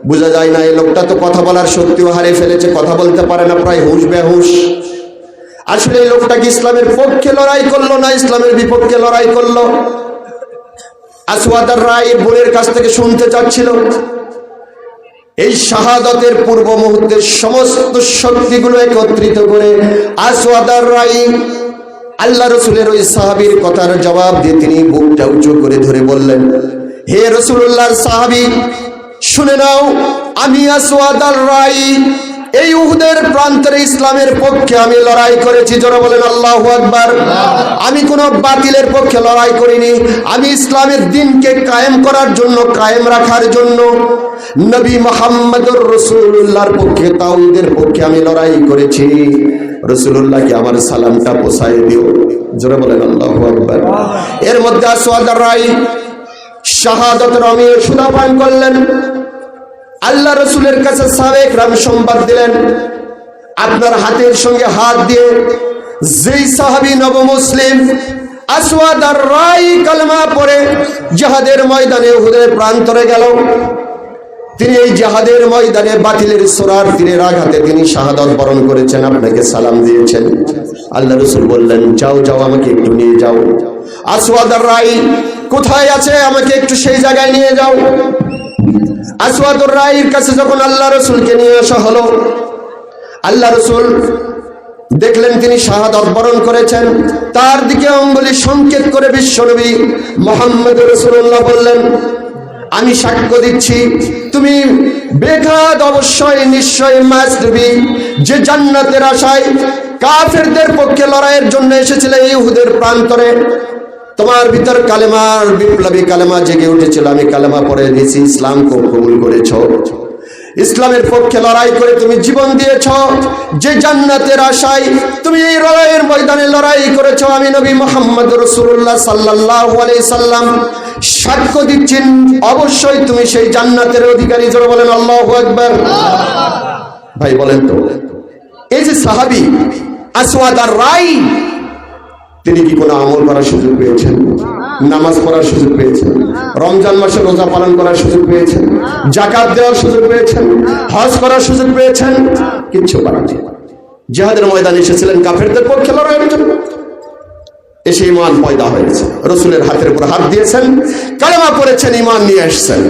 বোঝা যায় না, এই লোকটা তো কথা বলার শক্তিও হারিয়ে ফেলেছে, কথা বলতে পারে না, প্রায় হুঁশ বেহুশ। আসলে এই লোকটা কি ইসলামের পক্ষে লড়াই করলো না ইসলামের বিপক্ষে লড়াই করলো? আসওয়াদ আর রাই বোনের কাছ থেকে শুনতে চাচ্ছিল। এই শাহাদাতের পূর্ব মুহূর্তের সমস্ত শক্তিগুলো একত্রিত করে আসওয়াদ আর রাই আল্লাহ রসুলের ওই সাহাবীর কথার জবাব দিয়ে তিনি বুকটা উঁচু করে ধরে বললেন, হে রাসূলুল্লাহর সাহাবী, শুনে নাও, আমি আসওয়াদ আর রাই এই উহুদের প্রান্তরে ইসলামের পক্ষে আমি লড়াই করেছি। জোরে বলেন আল্লাহু আকবার। আমি কোনো বাতিলের পক্ষে লড়াই করিনি, আমি ইসলামের দ্বীনকে কায়েম করার জন্য, কায়েম রাখার জন্য, নবী মুহাম্মদুর রাসূলুল্লাহর পক্ষে, তাওহীদের পক্ষে আমি লড়াই করেছি। রাসূলুল্লাহকে আমার সালামটা পৌঁছায় দিও। জোরে বলেন আল্লাহু আকবার। এর মধ্যে আসওয়াদ আর রাই শাহাদাতের অমীয় সুধা পান করলেন। আল্লাহ রসুলের কাছে সাহাবায়ে কেরাম সংবাদ দিলেন, আপনার হাতের সঙ্গে হাত দিয়ে যেই সাহাবী নবমুসলিম আসওয়াদ আর রাই কালেমা পড়ে জিহাদের ময়দানে উহুদের প্রান্তরে গেল, তিনি এই জিহাদের ময়দানে বাতিলের ছোরার তীরের আঘাতে তিনি শাহাদাত বরণ করেছেন, আপনাকে সালাম দিয়েছেন। আল্লাহ রসুল বললেন, যাও যাও, আমাকে একটু নিয়ে যাও। আসওয়াদ আর রাই কোথায় আছে, আমাকে একটু সেই জায়গায় নিয়ে যাও। আসওয়াদ আর রাইয়ের কাছে যখন আল্লাহ রসুলকে নিয়ে আসা হলো, আল্লাহ রসুল দেখলেন তিনি শাহাদাত বরণ করেছেন। তার দিকে অঙ্গুলি সংকেত করে বিশ্বনবী মুহাম্মদ রাসূলুল্লাহ বললেন, আমি সাক্ষ্য দিচ্ছি, তুমি বেঘাত অবশ্যই নিশ্চয় মাসলুবি, যে জান্নাতের আশায় কাফেরদের পক্ষে লড়াইয়ের জন্য এসেছিলে এই উহুদের প্রান্তরে, তোমার ভিতর কালেমার বিপ্লবী কালেমা জেগে উঠেছিল, আমি কালেমা পড়ে দিয়েছি, ইসলাম কবুল করেছ, ইসলামের পক্ষে লড়াই করে তুমি জীবন দিয়েছ, যে জান্নাতের আশায় তুমি এই লড়াইয়ের ময়দানে লড়াই করেছ, আমি নবী মুহাম্মদ রাসূলুল্লাহ সাল্লাল্লাহু আলাইহি সাল্লাম সাক্ষ্য দিচ্ছেন, অবশ্যই তুমি সেই জান্নাতের অধিকারী। জোরে বলেন আল্লাহু আকবার। ভাই বলেন তো, এই যে সাহাবী আসওয়াদ আর রাই, তিনি কি কোনো আমল করার সুযোগ পেয়েছেন? নামাজ পড়ার সুযোগ পেয়েছেন, রমজান মাসে রোজা পালন করার সুযোগ পেয়েছেন, যাকাত দেওয়ার সুযোগ পেয়েছেন, হজ করার সুযোগ পেয়েছেন, কিচ্ছু করেননি। জিহাদের ময়দানে এসেছিলেন কাফেরদের পক্ষে লড়াইয়ের জন্য, এসে ঈমান পয়দা হয়েছে, রাসূলের হাতের উপর হাত দিয়েছেন, কালেমা পড়েছেন, ঈমান নিয়ে এসেছেন,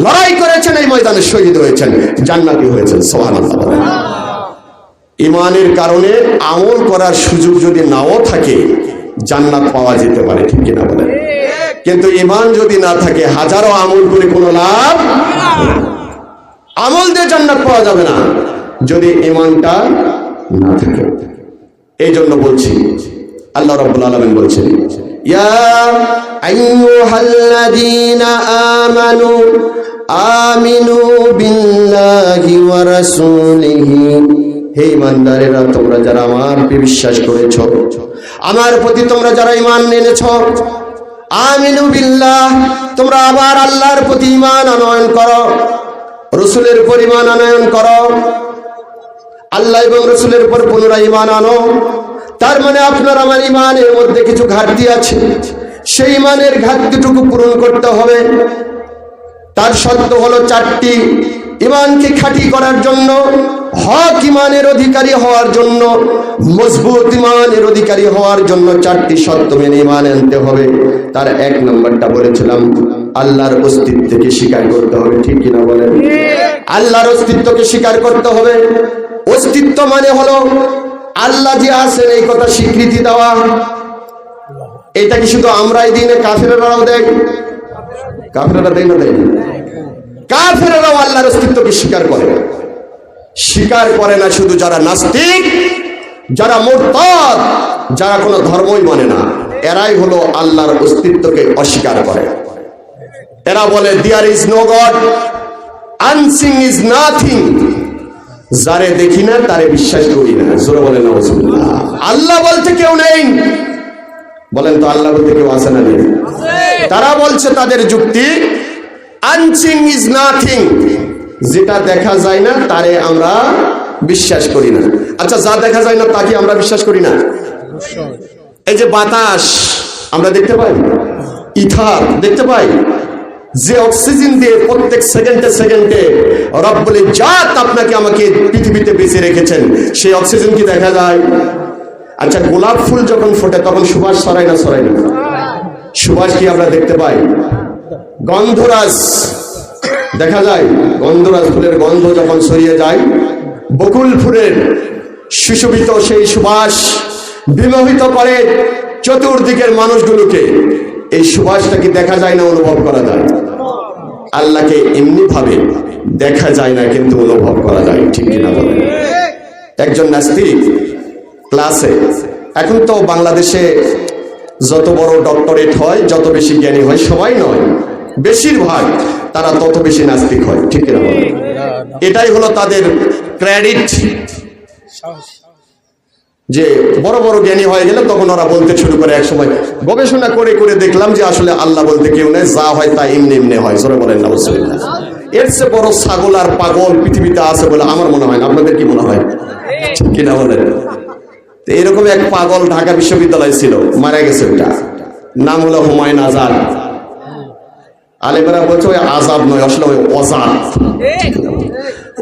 লড়াই করেছেন, এই ময়দানে শহীদ হয়েছেন, জান্নাতি হয়েছেন। সুবহানাল্লাহ। ঈমানের কারণে আমল করার সুযোগ যদি নাও থাকে জান্নাত পাওয়া যেতে পারে, ঠিক কিনা বলেন? কিন্তু ঈমান যদি না থাকে হাজারো আমল করে কোনো লাভ, আমল দিয়ে জান্নাত পাওয়া যাবে না যদি ঈমানটা না থাকে। এই জন্য বলছি, আল্লাহ রাব্বুল আলামিন বলছেন, ইয়া আইয়ুহাল্লাযীনা আমানু আমিনু বিল্লাহি ওয়া রাসূলিহি, হে ঈমানদারেরা তোমরা যারা আমাকে বিশ্বাস করেছ, আমার প্রতি তোমরা যারা ঈমান এনেছ, আমিনু বিল্লাহ, তোমরা আবার আল্লাহর প্রতি ঈমান আনয়ন করো, রাসূলের উপর ঈমান আনয়ন করো, আল্লাহ এবং রাসূলের উপর পুনরায় ঈমান আনো। তার মানে আপনার আমার ঈমানের মধ্যে কিছু ঘাটতি আছে, সেই ঈমানের ঘাটতিটুকু পূরণ করতে হবে। তার শর্ত হলো চারটি। ঈমানকে খাঁটি করার জন্য, হক ঈমানের অধিকারী হওয়ার জন্য, মজবুত ঈমানের অধিকারী হওয়ার জন্য চারটি শর্ত মেনে ঈমান আনতে হবে। তার এক নম্বরটা বলেছিলাম, আল্লাহর অস্তিত্বকে স্বীকার করতে হবে, ঠিক কিনা বলেন? আল্লাহর অস্তিত্বকে স্বীকার করতে হবে। অস্তিত্ব মানে হলো আল্লাহ যে আছেন এই কথা স্বীকৃতি দেওয়া। এটা কি শুধু আমরাই দিই না, কাফেররাও দেয়? কাফেররা দেয় না? দেয়। কাফেররাও আল্লাহর অস্তিত্বকে স্বীকার করে। স্বীকার করে না শুধু যারা নাস্তিক, যারা মুরতাদ, যারা কোনো ধর্মই মানে না, এরাই হলো আল্লাহর অস্তিত্বকে অস্বীকার করে। এরা বলে there is no God, unseen is nothing, যারে দেখি না তারে বিশ্বাস করি না। জোরে বলেন নাউজুবিল্লাহ। আল্লাহ বলতে কেউ নেই। বলেন তো আল্লাহ বলতে কেউ আছে না? নেই। তারা বলছে তাদের যুক্তি, আনসিং ইজ নাথিং, যেটা দেখা যায় না তারে আমরা বিশ্বাস করি না। আচ্ছা, যা দেখা যায় না তাকে আমরা বিশ্বাস করি না? এই যে বাতাস আমরা দেখতে পাই, ইথার দেখতে পাই, যে অক্সিজেন দিয়ে প্রত্যেক সেকেন্ডে সেকেন্ডে রব্বুল ইজ্জাত আপনাকে আমাকে পৃথিবীতে বেঁচে রেখেছেন, সেই অক্সিজেন কি দেখা যায়? আচ্ছা, গোলাপ ফুল যখন ফোটে তখন সুবাস ছড়ায় না ছড়ায় না? সুবাস কি আমরা দেখতে পাই? গন্ধরাজ দেখা যায়, গন্ধরাজ ফুলের গন্ধ যখন ছড়িয়ে যায়, বকুল ফুলের সুশোভিত সেই সুবাস বিমোহিত করে চতুর্দিকের মানুষগুলোকে। এই সুবাসটা কি দেখা যায় না অনুভব করা যায়? আল্লাহকে এমনি ভাবে দেখা যায় না কিন্তু অনুভব করা যায়, ঠিক কিনা বলেন? একজন নাস্তিক ক্লাসে, এখন তো বাংলাদেশে যত বড় ডক্টরেট হয়, যত বেশি জ্ঞানী হয়, সবাই নয়, বেশিরভাগ তারা তত বেশি নাস্তিক হয়, ঠিক কিনা বলেন? এটাই হলো তাদের ক্রেডিট, যে বড় বড় জ্ঞানী হয়ে গেলে তখন ওরা বলতে শুরু করে। এক সময় গবেষণা করে করে দেখলাম যে আসলে আল্লাহ বলতে কেউ নেই, যা হয় তা এমনি এমনি হয়। জোরে বলেন না? এর চেয়ে বড় ছাগল আর পাগল পৃথিবীতে আছে বলে আমার মনে হয় না। আপনাদের কি মনে হয়, ঠিক কিনা বলেন? এরকম এক পাগল ঢাকা বিশ্ববিদ্যালয় ছিল, মারা গেছে, ওটা নাম হলো হুমায়ুন আজাদ। আলেমেরা বলছে ওই আজাদ নয়, আসলে ওই অজাদ।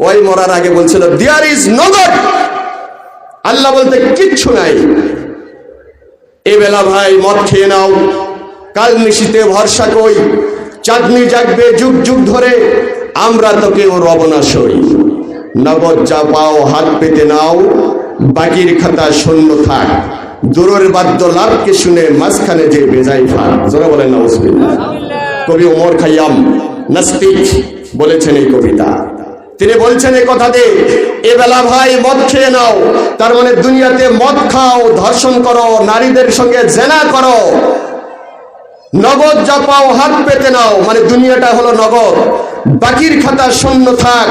ওই মরার আগে বলছিল দেয়ার ইজ নো গড, আল্লাহ বলতে কিচ্ছু নাই। এ বেলা ভাই মদ খেয়ে নাও, কাল নিশিতে ভরসা কই, চাঁদনি জাগবে যুগ যুগ ধরে, আমরা তো কেউ রব না সই। নগদ যা পাও হাত পেতে নাও, বাকির খাতা শূন্য থাক, দূরের বাদ্য লাভকে শুনে মাঝখানে যে বেজাই ফাঁক। জোরে বলেন নাউজুবিল্লাহ। কবি ওমর খাইয়াম নাস্তিক বলেছেন এই কবিতা। তিনি বলছেন এই কথা দিয়ে, এ বেলা ভাই মদ খেয়ে নাও, তার মানে দুনিয়াতে মদ খাও, ধর্ষণ করো, নারীদের সঙ্গে জেনা করো, নগদ যা পাও হাত পেতে নাও, মানে দুনিয়াটা হলো নগদ, বাকির খাতা শূন্য থাক,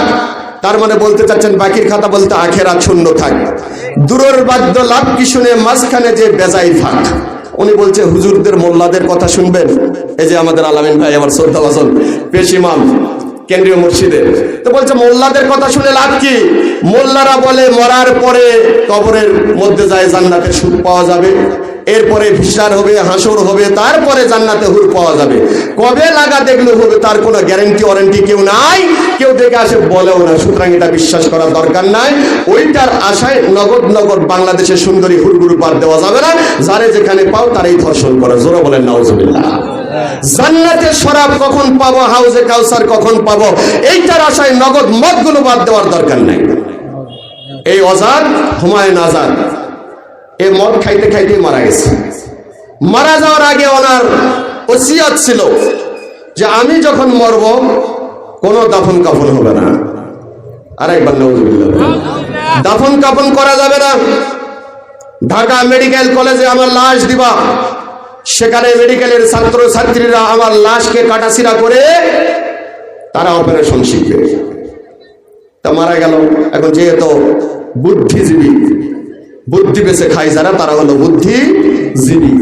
তার মানে বলতে চাচ্ছেন বাকির খাতা বলতে আখেরাত শূন্য থাক, দূরের বাদ্য লাভ কি শুনে মাঝখানে যে বেজাই ফাঁক। উনি বলছে হুজুরদের মোল্লাদের কথা শুনবেন। এই যে আমাদের আলামিন ভাই, আমার শ্রদ্ধাভাজন পেশ ইমাম কেন্দ্রীয় মসজিদে, তো বলছে মোল্লাদের কথা শুনে লাভ কি? মোল্লারা বলে মরার পরে কবরের মধ্যে যায় জান্নাতের সুখ পাওয়া যাবে, এরপরে ভিসার হবে, হাসর হবে, তারপরে জান্নাতে হুর পাওয়া যাবে। কবে লাগা দেখলে হবে তার কোনো গ্যারান্টি ওয়ারেন্টি কেউ নাই, কেউ দেখে আসে বলেও না। সুতরাং এটা বিশ্বাস করার দরকার নাই। ওইটার আশায় নগদ নগদ বাংলাদেশের সুন্দরী হুরগুরু বাদ দেওয়া যাবে না। যারে যেখানে পাও তারাই ধর্ষণ করো। জোরে বলেন নাউজুবিল্লাহ। জান্নাতের শরাব কখন পাবো, হাউজে কাউসার কখন পাবো, এইটার আশায় নগদ মদগুলো বাদ দেওয়ার দরকার নাই। এই আজাদ, হুমায়ুন আজাদ, এই মদ খাইতে খাইতে মারা গেছে। মারা যাওয়ার আগে ওনার ওসিয়ত ছিল যে আমি যখন মরব কোনো দাফন কাফন হবে না। আরেকবার নাউজুবিল্লাহ। দাফন কাফন করা যাবে না। ঢাকা মেডিকেল কলেজে আমার লাশ দিবা, সেখানে মেডিকেলের ছাত্র ছাত্রীরা আমার লাশকে কাটাছিড়া করে তারা অপারেশন শিখবে। তা মারা গেল। এখন যেহেতু বুদ্ধিজীবী, বুদ্ধি বেছে খাই যারা, তারা হলো বুদ্ধিজীবী।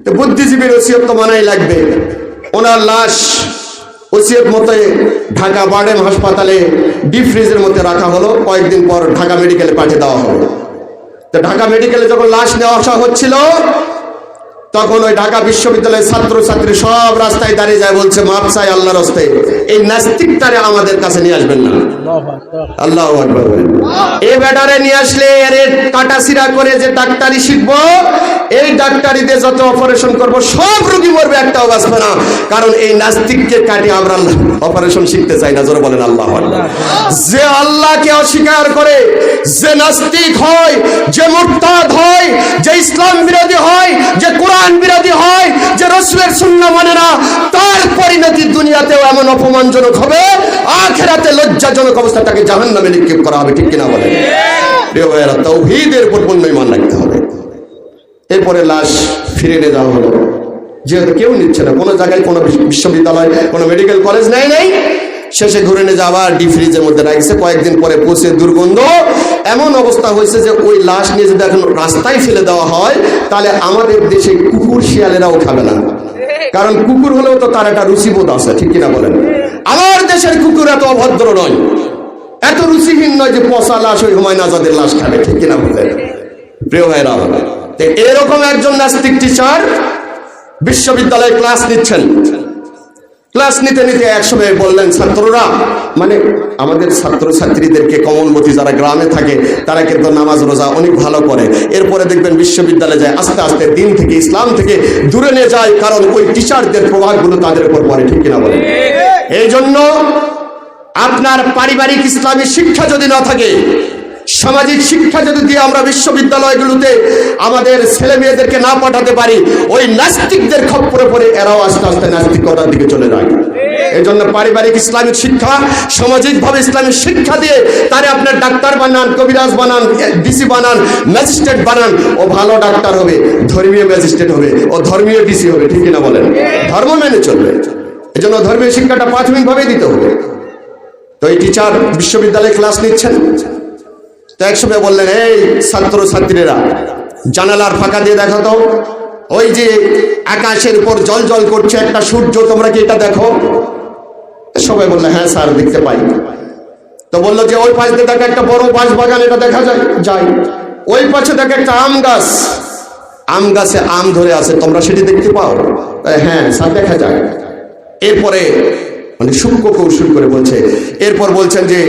তো বুদ্ধিজীবীর ওসিয়ত তো মানাই লাগবে। ওনার লাশ ওসিয়ত মতে ঢাকা বারডেম হাসপাতালে ডিপ ফ্রিজের মধ্যে রাখা হলো। কয়েকদিন পর ঢাকা মেডিকেলে পাঠিয়ে দেওয়া হলো। তো ঢাকা মেডিকেলে যখন লাশ নেওয়া আসা হচ্ছিল, তখন ওই ঢাকা বিশ্ববিদ্যালয়ের ছাত্র ছাত্রী সব রাস্তায় দাঁড়িয়ে যায়, বলছে মাপ চাই আল্লাহর রাস্তায়, এই নাস্তিকটারে আমাদের কাছে নিয়ে আসবেন না। আল্লাহু আকবার। এই ব্যাটারে নিয়ে আসলে এর কাটাছিড়া করে যে ডাক্তারি শিখবো, এই ডাক্তারিতে যত অপারেশন করব সব রোগী মরবে, একটাও বাঁচবে না। কারণ এই নাস্তিককে কাটি আমরা অপারেশন শিখতে চাই না। জোরে বলেন আল্লাহু আকবার। যে আল্লাহকে অস্বীকার করে, যে নাস্তিক হয়, যে মুরতাদ হয়, যে ইসলাম বিরোধী হয়, যে কোরআন বিরোধী হয়, যে রাসূলের সুন্নাহ মানে না, তার পরিণতি দুনিয়াতেও এমন অপমানজনক হবে, আখিরাতে লজ্জাজনক অবস্থা তাকে জাহান্নামে নিক্ষেপ করা হবে। ঠিক কিনা বলেন? প্রিয় ভাইয়েরা, তাওহীদের উপর পূর্ণ ঈমান রাখতে হবে। এরপরে লাশ ফিরে নিয়ে যাওয়া হলো। যেহেতু কেউ নিচ্ছে না, কোনো জায়গায় কোনো বিশ্ববিদ্যালয়, কোনো মেডিকেল কলেজ নাই, শেষে ঘুরে নিয়ে যাওয়া ডিপ ফ্রিজের মধ্যে রাখছে। কয়েকদিন পরে পচে দুর্গন্ধ এমন অবস্থা হয়েছে যে ওই লাশ নিয়ে যদি এখন রাস্তায় ফেলে দেওয়া হয়, তাহলে আমাদের দেশে কুকুর শিয়ালেরাও খাবে না। কারণ কুকুর হলেও তো তার একটা রুচিবোধ আছে। ঠিক কিনা বলেন? আমার দেশের কুকুর এত অভদ্র নয়, এত রুচিহীন নয় যে পচা লাশ ওই হুমায়ুন আজাদের লাশ খাবে। ঠিক কিনা বলেন? প্রিয় ভাইরা, এরকম একজন নাস্তিক টিচার বিশ্ববিদ্যালয়ে ক্লাস নিচ্ছেন। ক্লাস নিতে নিতে একসময় বললেন, ছাত্ররা, মানে আমাদের ছাত্র ছাত্রীদেরকে, কমলমতি যারা গ্রামে থাকে তারা কিন্তু নামাজ রোজা অনেক ভালো করে, এরপরে দেখবেন বিশ্ববিদ্যালয়ে যায়, আস্তে আস্তে দিন থেকে, ইসলাম থেকে দূরে নিয়ে যায়, কারণ ওই টিচারদের প্রভাবগুলো তাদের উপর পড়ে। ঠিক কিনা বলেন? এই জন্য আপনার পারিবারিক ইসলামী শিক্ষা যদি না থাকে, সামাজিক শিক্ষা যদি দিয়ে আমরা বিশ্ববিদ্যালয়গুলোতে আমাদের ছেলে মেয়েদেরকে না পাঠাতে পারি, ওই নাস্তিকদের খপ্পরে পড়ে এরাও আস্তে আস্তে নাস্তিকতার দিকে চলে যায়। এই জন্য পারিবারিক ইসলামিক শিক্ষা, সামাজিকভাবে ইসলামিক শিক্ষা দিয়ে তারে আপনার ডাক্তার বানান, কবিরাজ বানান, ডিসি বানান, ম্যাজিস্ট্রেট বানান। ও ভালো ডাক্তার হবে, ধর্মীয় ম্যাজিস্ট্রেট হবে, ও ধর্মীয় ডিসি হবে। ঠিক কিনা বলেন? ধর্ম মেনে চলবে। এই জন্য ধর্মীয় শিক্ষাটা প্রাথমিকভাবে দিতে হবে। তো এই টিচার বিশ্ববিদ্যালয়ে ক্লাস নিচ্ছেন। তো একসময় বললেন, এই ছাত্র ছাত্রীরা, জানালার ফাঁকা দিয়ে দেখো তো, ওই যে আকাশের উপর জল জল করছে একটা সূর্য, তোমরা কি এটা দেখো? সবাই বললে, হ্যাঁ স্যার দেখতে পাই। তো বললো যে ওই পাশ দিয়ে দেখো একটা বড় বাঁশ বাগান, এটা দেখা যায়। ওই পাশে দেখো একটা আম গাছ, আম গাছে আম ধরে আছে, তোমরা সেটি দেখতে পাও? হ্যাঁ স্যার দেখা যায়। এরপরে মানে সূক্ষ্ম কৌশল করে বলছে, এরপর বলছেন যে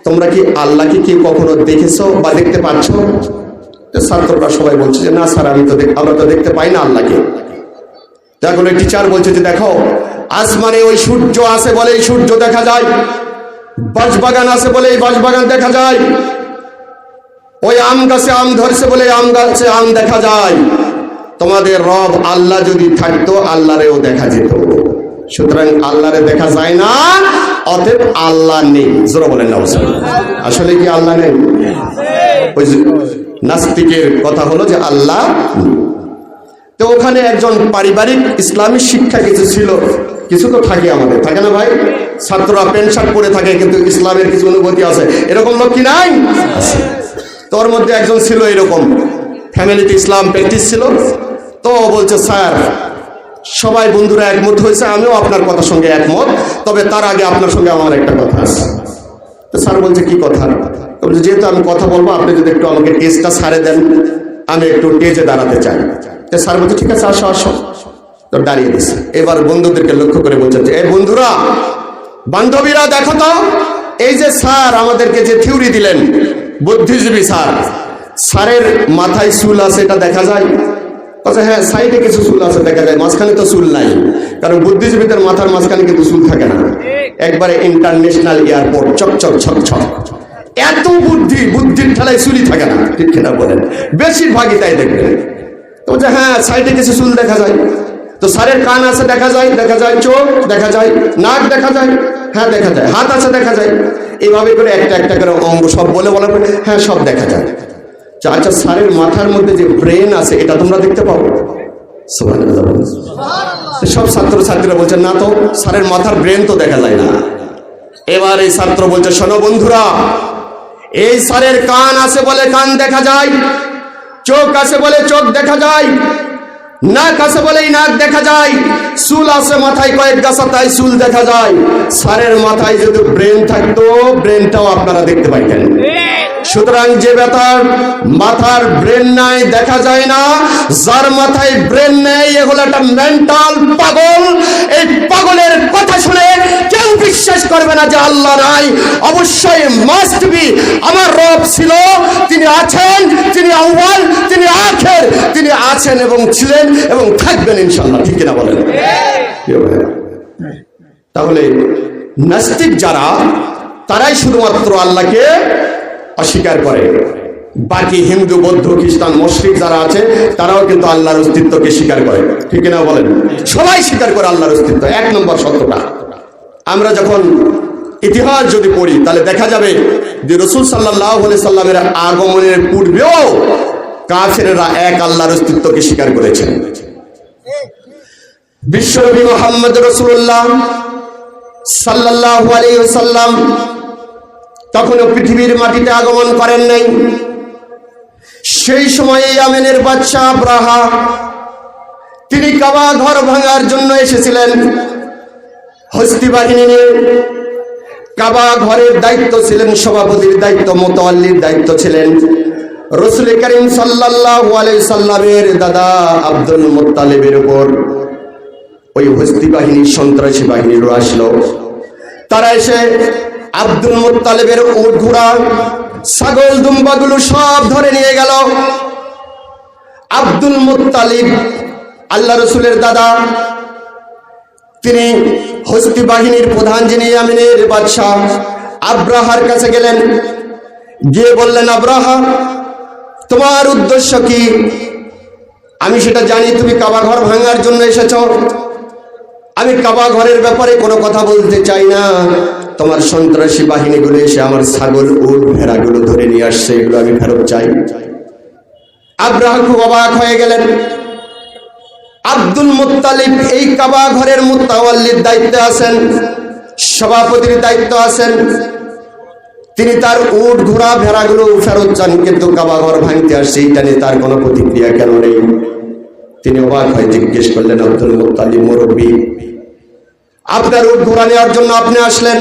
তোমরা কি আল্লাহকে কি কখনো দেখেছো বা দেখতে পাচ্ছ? ছাত্ররা সবাই বলছে যে না স্যার, আমরা তো দেখতে পাই না আল্লাহকে। এখন ওই টিচার বলছে যে দেখো, আসমানে ওই সূর্য আছে বলে এই সূর্য দেখা যায়, বাঁশবাগান আছে বলে এই বাঁশবাগান দেখা যায়, ওই আম গাছে আম ধরছে বলে আম গাছে আম দেখা যায়। তোমাদের রব আল্লাহ যদি থাকতো, আল্লাহরেও দেখা যেত। সুতরাং আল্লাহরে দেখা যায় না, অতএব আল্লাহ নেই। জোরে বলেন না? আসলে কি আল্লাহ নেই? ওই নাস্তিকের কথা হলো যে আল্লাহ। তো ওখানে একজন পারিবারিক ইসলামী শিক্ষা কিছু ছিল, কিছু তো থাকে আমাদের, থাকে না ভাই? ছাত্ররা প্যান্ট শার্ট পরে থাকে, কিন্তু ইসলামের কিছু অনুভূতি আছে, এরকম লোক কি নাই? তোর মধ্যে একজন ছিল এরকম, ফ্যামিলিতে ইসলাম প্র্যাকটিস ছিল। তো বলছে, স্যার সবাই বন্ধুরা একমত হয়েছে, আমিও আপনার কথার সঙ্গে একমত, তবে তার আগে আপনার সঙ্গে আমার একটা কথা আছে। তো স্যার বলছে, কি কথা? বলছে, যেহেতু আমি কথা বলবো, আপনি যদি একটু আমাকে টেজটা ছাড়ে দেন, আমি একটু টেজে দাঁড়াতে চাই। স্যার বলছে ঠিক আছে আসো আসো, তো দাঁড়িয়ে দিচ্ছে। এবার বন্ধুদেরকে লক্ষ্য করে বলছেন যে এই বন্ধুরা, বান্ধবীরা দেখো তো, এই যে স্যার আমাদেরকে যে থিওরি দিলেন, বুদ্ধিজীবী স্যার, স্যারের মাথায় চুল আছে এটা দেখা যায়? আচ্ছা হ্যাঁ, সাইডে কিছু চুল আছে দেখা যায়, মাঝখানে তো চুল নাই, কারণ বুদ্ধিজীবীদের মাথার মাঝখানে কিন্তু চুল থাকে না, একবারে ইন্টারন্যাশনাল এয়ারপোর্ট চকচক ছকছক, এত বুদ্ধি, বুদ্ধির ঠেলায় চুলই থাকে না, ঠিক কিনা বলেন? বেশিরভাগই তাই দেখবেন। তো বলছে হ্যাঁ সাইডে কিছু চুল দেখা যায়। তো স্যারের কান আছে দেখা যায়, দেখা যায়, চোখ দেখা যায়, নাক দেখা যায়, হ্যাঁ দেখা যায়, হাত আছে দেখা যায়, এইভাবে করে একটা একটা করে অঙ্গ সব বলে বলার পরে হ্যাঁ সব দেখা যায়। আচ্ছা স্যারের মাথার মধ্যে যে ব্রেন আছে এটা তোমরা দেখতে পাও? সব ছাত্র ছাত্রীরা বলছে না তো, স্যারের মাথার ব্রেন তো দেখা যায় না। এবার এই ছাত্র বলছে শোনো বন্ধুরা, এই স্যারের কান আছে বলে কান দেখা যায়, চোখ আছে বলে চোখ দেখা যায়, নাক আছে বলেই নাক দেখা যায়, চুল আছে মাথায় কয়েক গাছা তাই চুল দেখা যায়। স্যারের মাথায় যদি ব্রেন থাকতো ব্রেনটাও আপনারা দেখতে পাইতেন। সুতরাং যে বেটার মাথার ব্রেন নাই দেখা যায় না, যার মাথায় ব্রেন নেই এগুলো একটা মেন্টাল পাগল। এই পাগলের কথা শুনে কেউ বিশ্বাস করবে না যে আল্লাহ নাই। অবশ্যই মাস্ট বি আমার রব ছিল, তিনি আছেন, তিনি আউয়াল, তিনি আখের, তিনি আছেন এবং ছিলেন এবং থাকবেন ইনশাআল্লাহ, ঠিক কিনা বলেন? তাহলে নাস্তিক যারা, তারাই শুধুমাত্র আল্লাহকে অস্বীকার করে। বাকি হিন্দু, বৌদ্ধ, খ্রিস্টান, মুশরিক যারা আছে তারাও কিন্তু আল্লাহর অস্তিত্বকে স্বীকার করে, ঠিক কিনা বলেন? সবাই স্বীকার করে আল্লাহর অস্তিত্ব, এক নম্বর সত্যটা। আমরা যখন ইতিহাস যদি পড়ি তাহলে দেখা যাবে যে রাসূল সাল্লাল্লাহু আলাইহি সাল্লামের আগমনের পূর্বেও কাফেররা এক আল্লাহর অস্তিত্বকে স্বীকার করেছেন। বিশ্বনবী মুহাম্মদ রাসূলুল্লাহ সাল্লাল্লাহু আলাইহি ওয়াসাল্লাম তখনও পৃথিবীর মাটিতে আগমন করেন নাই। সেই সময়ে ইয়ামেনের বাদশা আব্রাহা তিনি কাবা ঘর ভাঙার জন্য এসেছিলেন হস্তি বাহিনী নিয়ে। কাবা ঘরের দায়িত্ব ছিলেন, সভাপতির দায়িত্ব, মোতাওয়াল্লির দায়িত্ব ছিলেন রাসূল করিম সাল্লাল্লাহু আলাইহি সাল্লামের দাদা আব্দুল মুত্তালিবের উপর। ওই হস্তি বাহিনী, সন্ত্রাসী বাহিনীর আসলো, তারা এসে আব্দুল মুত্তালিবের উট ঘোড়া, ছাগল দুম্বাগুলো সব ধরে নিয়ে গেল। আব্দুল মুত্তালিব আল্লাহ রসুলের দাদা, তিনি হস্তি বাহিনীর প্রধান, যিনি ইয়ামেনের বাদশাহ, আব্রাহার কাছে গেলেন, গিয়ে বললেন আব্রাহা তোমার উদ্দেশ্য কি? আমি সেটা জানি, তুমি কাবা ঘর ভাঙার জন্য এসেছ। আমি কাবা ঘরের ব্যাপারে কোনো কথা বলতে চাই না। তোমার সন্ত্রাসী বাহিনীগুলো এসে আমার ছাগল, উট, ভেড়াগুলো ধরে নিয়ে আসছে, এগুলো আমি ফেরত চাই। আব্রাহা খুব অবাক হয়ে গেলেন। আব্দুল মুত্তালিব এই কাবা ঘরের মুতাওয়াল্লির দায়িত্বে আছেন, সভাপতির দায়িত্ব আছেন, তিনি তার উট, ঘোড়া, ভেড়াগুলো ফেরত চান, কিন্তু কাবা ঘর ভাঙতে আসছে, এইটা নিয়ে তার কোনো প্রতিক্রিয়া কেন নেই? তিনি অবাক হয়ে জিজ্ঞেস করলেন, আব্দুল মুত্তালিব মুরব্বী, আপনার উট ঘোড়া নেওয়ার জন্য আপনি আসলেন,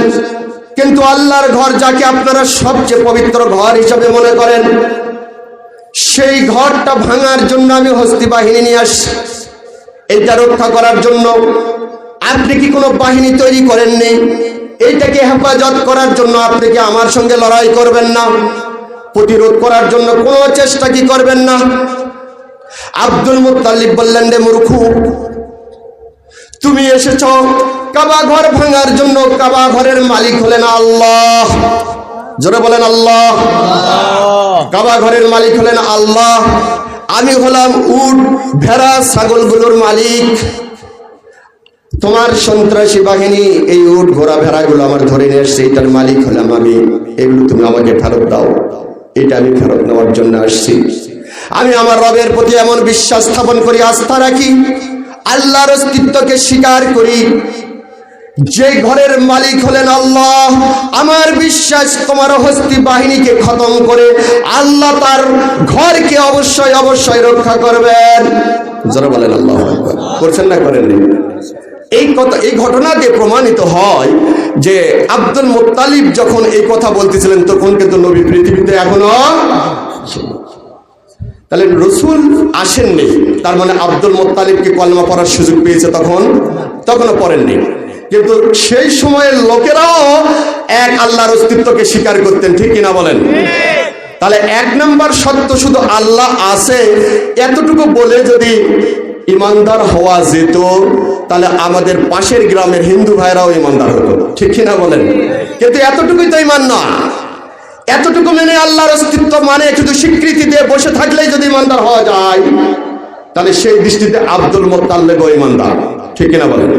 কিন্তু আল্লাহর ঘর, যাকে আপনারা সবচেয়ে পবিত্র ঘর হিসাবে মনে করেন, সেই ঘরটা ভাঙার জন্য আমি হস্তি বাহিনী নিয়ে আসছি। এইটা রক্ষা করার জন্য আপনি কি কোনো বাহিনী তৈরি করেননি? এইটাকে হেফাজত করার জন্য আপনি কি আমার সঙ্গে লড়াই করবেন না? প্রতিরোধ করার জন্য কোনো চেষ্টা কি করবেন না? আব্দুল মুত্তালিব বললেন, রে মূর্খ, তুমি এসেছ কাবা ঘর ভাঙার জন্য, কাবা ঘরের মালিক হলেন আল্লাহ। জোরে বলেন আল্লাহ। কাবা ঘরের মালিক হলেন আল্লাহ, আমি হলাম উট, ভেড়া, ছাগলগুলোর মালিক। তোমার সন্ত্রাসী বাহিনী এই উট, ঘোড়া, ভেড়াগুলো আমার ধরে নিয়ে আসছে, এটার মালিক হলাম আমি, এগুলো তুমি আমাকে ফেরত দাও। এটা আমি ফেরত নেওয়ার জন্য আসছি। আমি আমার রবের প্রতি এমন বিশ্বাস স্থাপন করি, আস্থা রাখি, আল্লাহর অস্তিত্বকে স্বীকার করি, যে ঘরের মালিক হলেন আল্লাহ। আমার বিশ্বাস তোমার হস্তি বাহিনীকে খতম করে আল্লাহ তার ঘরকে অবশ্যই অবশ্যই রক্ষা করবেন। যারা বলেন আল্লাহু আকবার, করছেন না করেননি? এই কথা, এই ঘটনা দিয়ে প্রমাণিত হয় যে আব্দুল মুত্তালিব যখন এই কথা বলতেছিলেন তখন কিন্তু নবী পৃথিবীতে এখনো। তাহলে রসুল আসেননি, তার মানে আব্দুল মুত্তালিবকে কলমা পড়ার সুযোগ পেয়েছে তখনও পড়েননি। কিন্তু সেই সময়ের লোকেরাও এক আল্লাহর অস্তিত্বকে স্বীকার করতেন, ঠিক কিনা বলেন? তাহলে এক নম্বর সত্য শুধু আল্লাহ আছে এতটুকু বলে যদি ইমানদার হওয়া যেত, তাহলে আমাদের পাশের গ্রামের হিন্দু ভাইরাও ইমানদার হতো, ঠিক কিনা বলেন? কিন্তু এতটুকুই তো ইমান না। এতটুকু মেনে আল্লাহর অস্তিত্ব মানে শুধু স্বীকৃতি দিয়ে বসে থাকলেই যদি ইমানদার হওয়া যায়, তাহলে সেই দৃষ্টিতে আব্দুল মুত্তালিবও ইমানদার, ঠিক কিনা বলেন?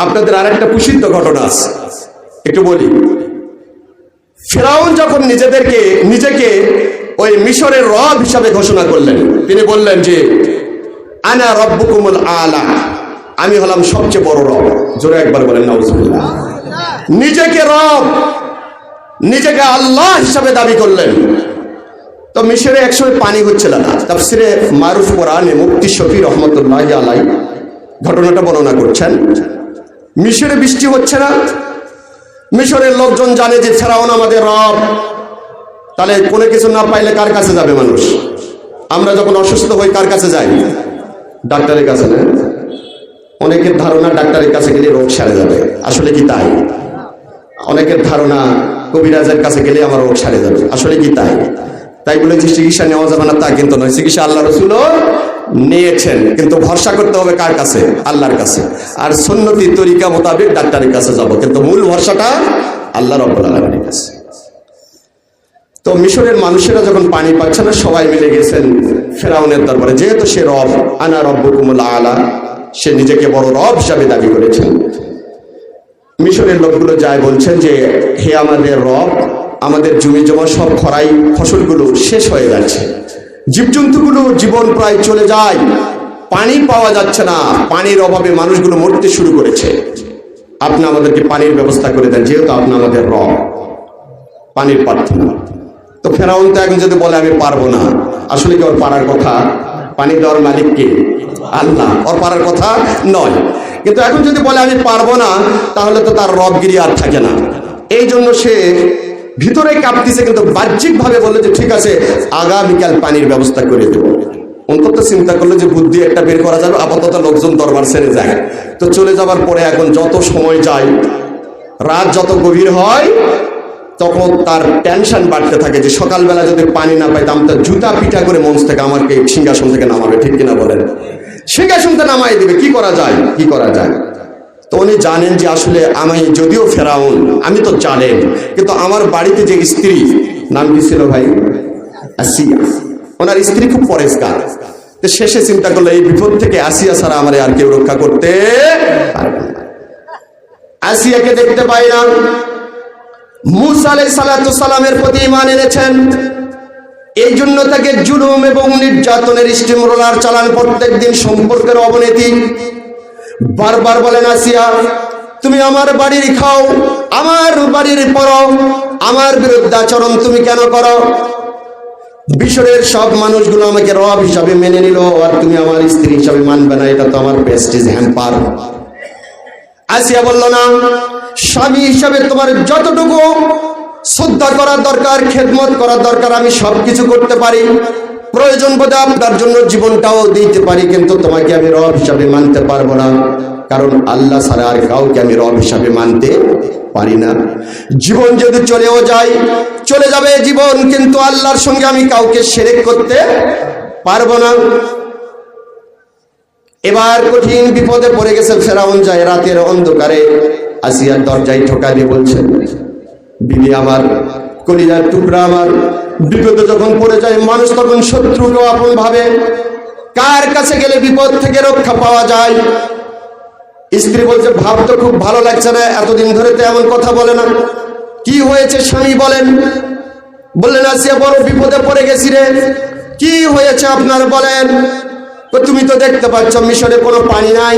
আপনাদের আরেকটা প্রসিদ্ধ ঘটনা আছে, একটু বলি। ফিরআউন যখন নিজেকে ওই মিশরের রব হিসাবে ঘোষণা করলেন, তিনি বললেন যে আনা রব্বুকুমুল আলা, আমি হলাম সবচেয়ে বড় রব। জোরে একবার বলেন নাউজুবিল্লাহ। নিজেকে রব, নিজেকে আল্লাহ হিসাবে দাবি করলেন। তো মিশরে একসময় পানি হচ্ছিল না। তাফসিরে মারুফ কোরআনে মুফতি শফি রহমতুল্লাহ আলাইহি ঘটনাটা বর্ণনা করছেন। মিশরে বৃষ্টি হচ্ছে না, মিশরের লোকজন জানে যে ফেরাউন আমাদের রব। তাহলে কোনো কিছু না পাইলে কার কাছে যাবে মানুষ? আমরা যখন অসুস্থ হই কার কাছে যাই? ডাক্তারের কাছে না? অনেকের ধারণা ডাক্তারের কাছে গেলে রোগ সেরে যাবে, আসলে কি তাই? অনেকের ধারণা কবিরাজের কাছে গেলে আমার রোগ সেরে যাবে, আসলে কি তাই? তাই বলে যে চিকিৎসা নেওয়া যাবে না তা কিন্তু নয়, চিকিৎসা আল্লাহ রাসূলও নিয়েছেন, কিন্তু ভরসা করতে হবে কার কাছে? আল্লাহর কাছে। আর সুন্নতি তরিকা মোতাবেক ডাক্তারের কাছে যাব, কিন্তু মূল ভরসাটা আল্লাহ রাব্বুল আলামিনের কাছে। তো মিশরের মানুষেরা যখন পানি পাচ্ছে না, সবাই মিলে গেছেন ফেরাউনের দরবারে, যেহেতু সে রব, আনা রব্বুকুমুল আলা, সে নিজেকে বড় রব হিসাবে দাবি করেছেন। মিশরের লোকগুলো যায় বলছেন যে হে আমাদের রব, আমাদের জমি জমা সব খরাই ফসলগুলো শেষ হয়ে যাচ্ছে, জীবজন্তুগুলো জীবন প্রায় চলে যায়, পানি পাওয়া যাচ্ছে না, পানির অভাবে মানুষগুলো মরতে শুরু করেছে। আপনি আমাদেরকে পানির ব্যবস্থা করে দেন, যেহেতু আপনি আমাদের রব, পানির প্রার্থনা। তো ফেরাউন তো এখন যদি বলে আমি পারবো না, আসলে কি ওর পারার কথা? পানি দেওয়ার মালিক কে? আল্লাহ, ওর পারার কথা নয়। কিন্তু এখন যদি বলে আমি পারবো না, তাহলে তো তার রবগিরি আর থাকে না। এই জন্য সে ভিতরে কাঁপতেছে, কিন্তু বাহ্যিকভাবে বললো যে ঠিক আছে, আগামীকাল পানির ব্যবস্থা করে দেবো। অন্তত চিন্তা করলো যে বুদ্ধি একটা বের করা যাবে, আপাতত লোকজন দরবার ছেড়ে যায়। তো চলে যাবার পরে এখন যত সময় যায়, রাত যত গভীর হয়, তখন তার টেনশন বাড়তে থাকে যে সকালবেলা যদি পানি না পাইতাম তো জুতা পিটা করে মঞ্চ থেকে আমাকে সিংহাসন থেকে নামাবে, ঠিক কিনা বলেন? সিংহাসন থেকে নামাই দিবে, কি করা যায়? তো উনি জানেন যে আসলে আমি যদিও ফেরাউন, আমি তো জানেন, কিন্তু আমার বাড়িতে যে স্ত্রী, নাম কি ছিল ভাই? আসিয়া। ওনার স্ত্রী খুব পরেশগার। তো শেষে চিন্তা করলো এই বিপদ থেকে আসিয়া ছাড়া আমার আর কেউ রক্ষা করতে পারবে না। আসিয়াকে দেখতে পাই না। মুসা আলাইহিস সালামের প্রতি ঈমান এনেছেন, এই জন্য তাকে জুলুম এবং নির্যাতনের স্টিম রোলার চালান, প্রত্যেক দিন সম্পর্কের অবনতি। বারবার বলেন আসিয়া, তুমি আমার বাড়ির খাও, আমার বাড়ির পরো, আমার বিরুদ্ধে আচরণ তুমি কেন করো? মিশরের সব মানুষগুলো আমাকে রব হিসাবে মেনে নিল, আর তুমি আমার স্ত্রী হিসাবে মানবে না, এটা তো আমার প্রেস্টিজ হ্যাম্পার। আসিয়া বলল না, স্বামী হিসাবে তোমার যতটুকু শ্রদ্ধা করার দরকার, খেদমত করার দরকার, আমি সবকিছু করতে পারি, প্রয়োজন বোধে আপনার জন্য জীবনটাও দিতে পারি, কিন্তু তোমাকে আমি রব হিসাবে মানতে পারবো না, কারণ আল্লাহ ছাড়া আর কাউকে আমি রব হিসাবে মানতে পারি না। জীবন যদি চলে যাবে জীবন, কিন্তু আল্লাহর সঙ্গে আমি কাউকে শিরক করতে পারবো না। এবার কঠিন বিপদে পড়ে গেছে ফেরাউন। যায় রাতের অন্ধকারে আসিয়ার দরজায় ঠোকা দিয়ে বলছেন, বিবি আমার, কলিজার টুকরা আমার, বিপদে যখন পড়ে যায় মানুষ তখন শত্রুকেও আপন ভাবে। কার কাছে গেলে বিপদ থেকে রক্ষা পাওয়া যায়? স্ত্রী বলছে, ভাব তো খুব ভালো লাগছে না, এতদিন ধরে তো এমন কথা বলে না, কি হয়েছে স্বামী বলেন? বললেন, আসিয়া বড় বিপদে পড়ে গেছি রে। কি হয়েছে আপনার বলেন? তুমি তো দেখতে পাচ্ছ মিশরে কোনো পানি নাই,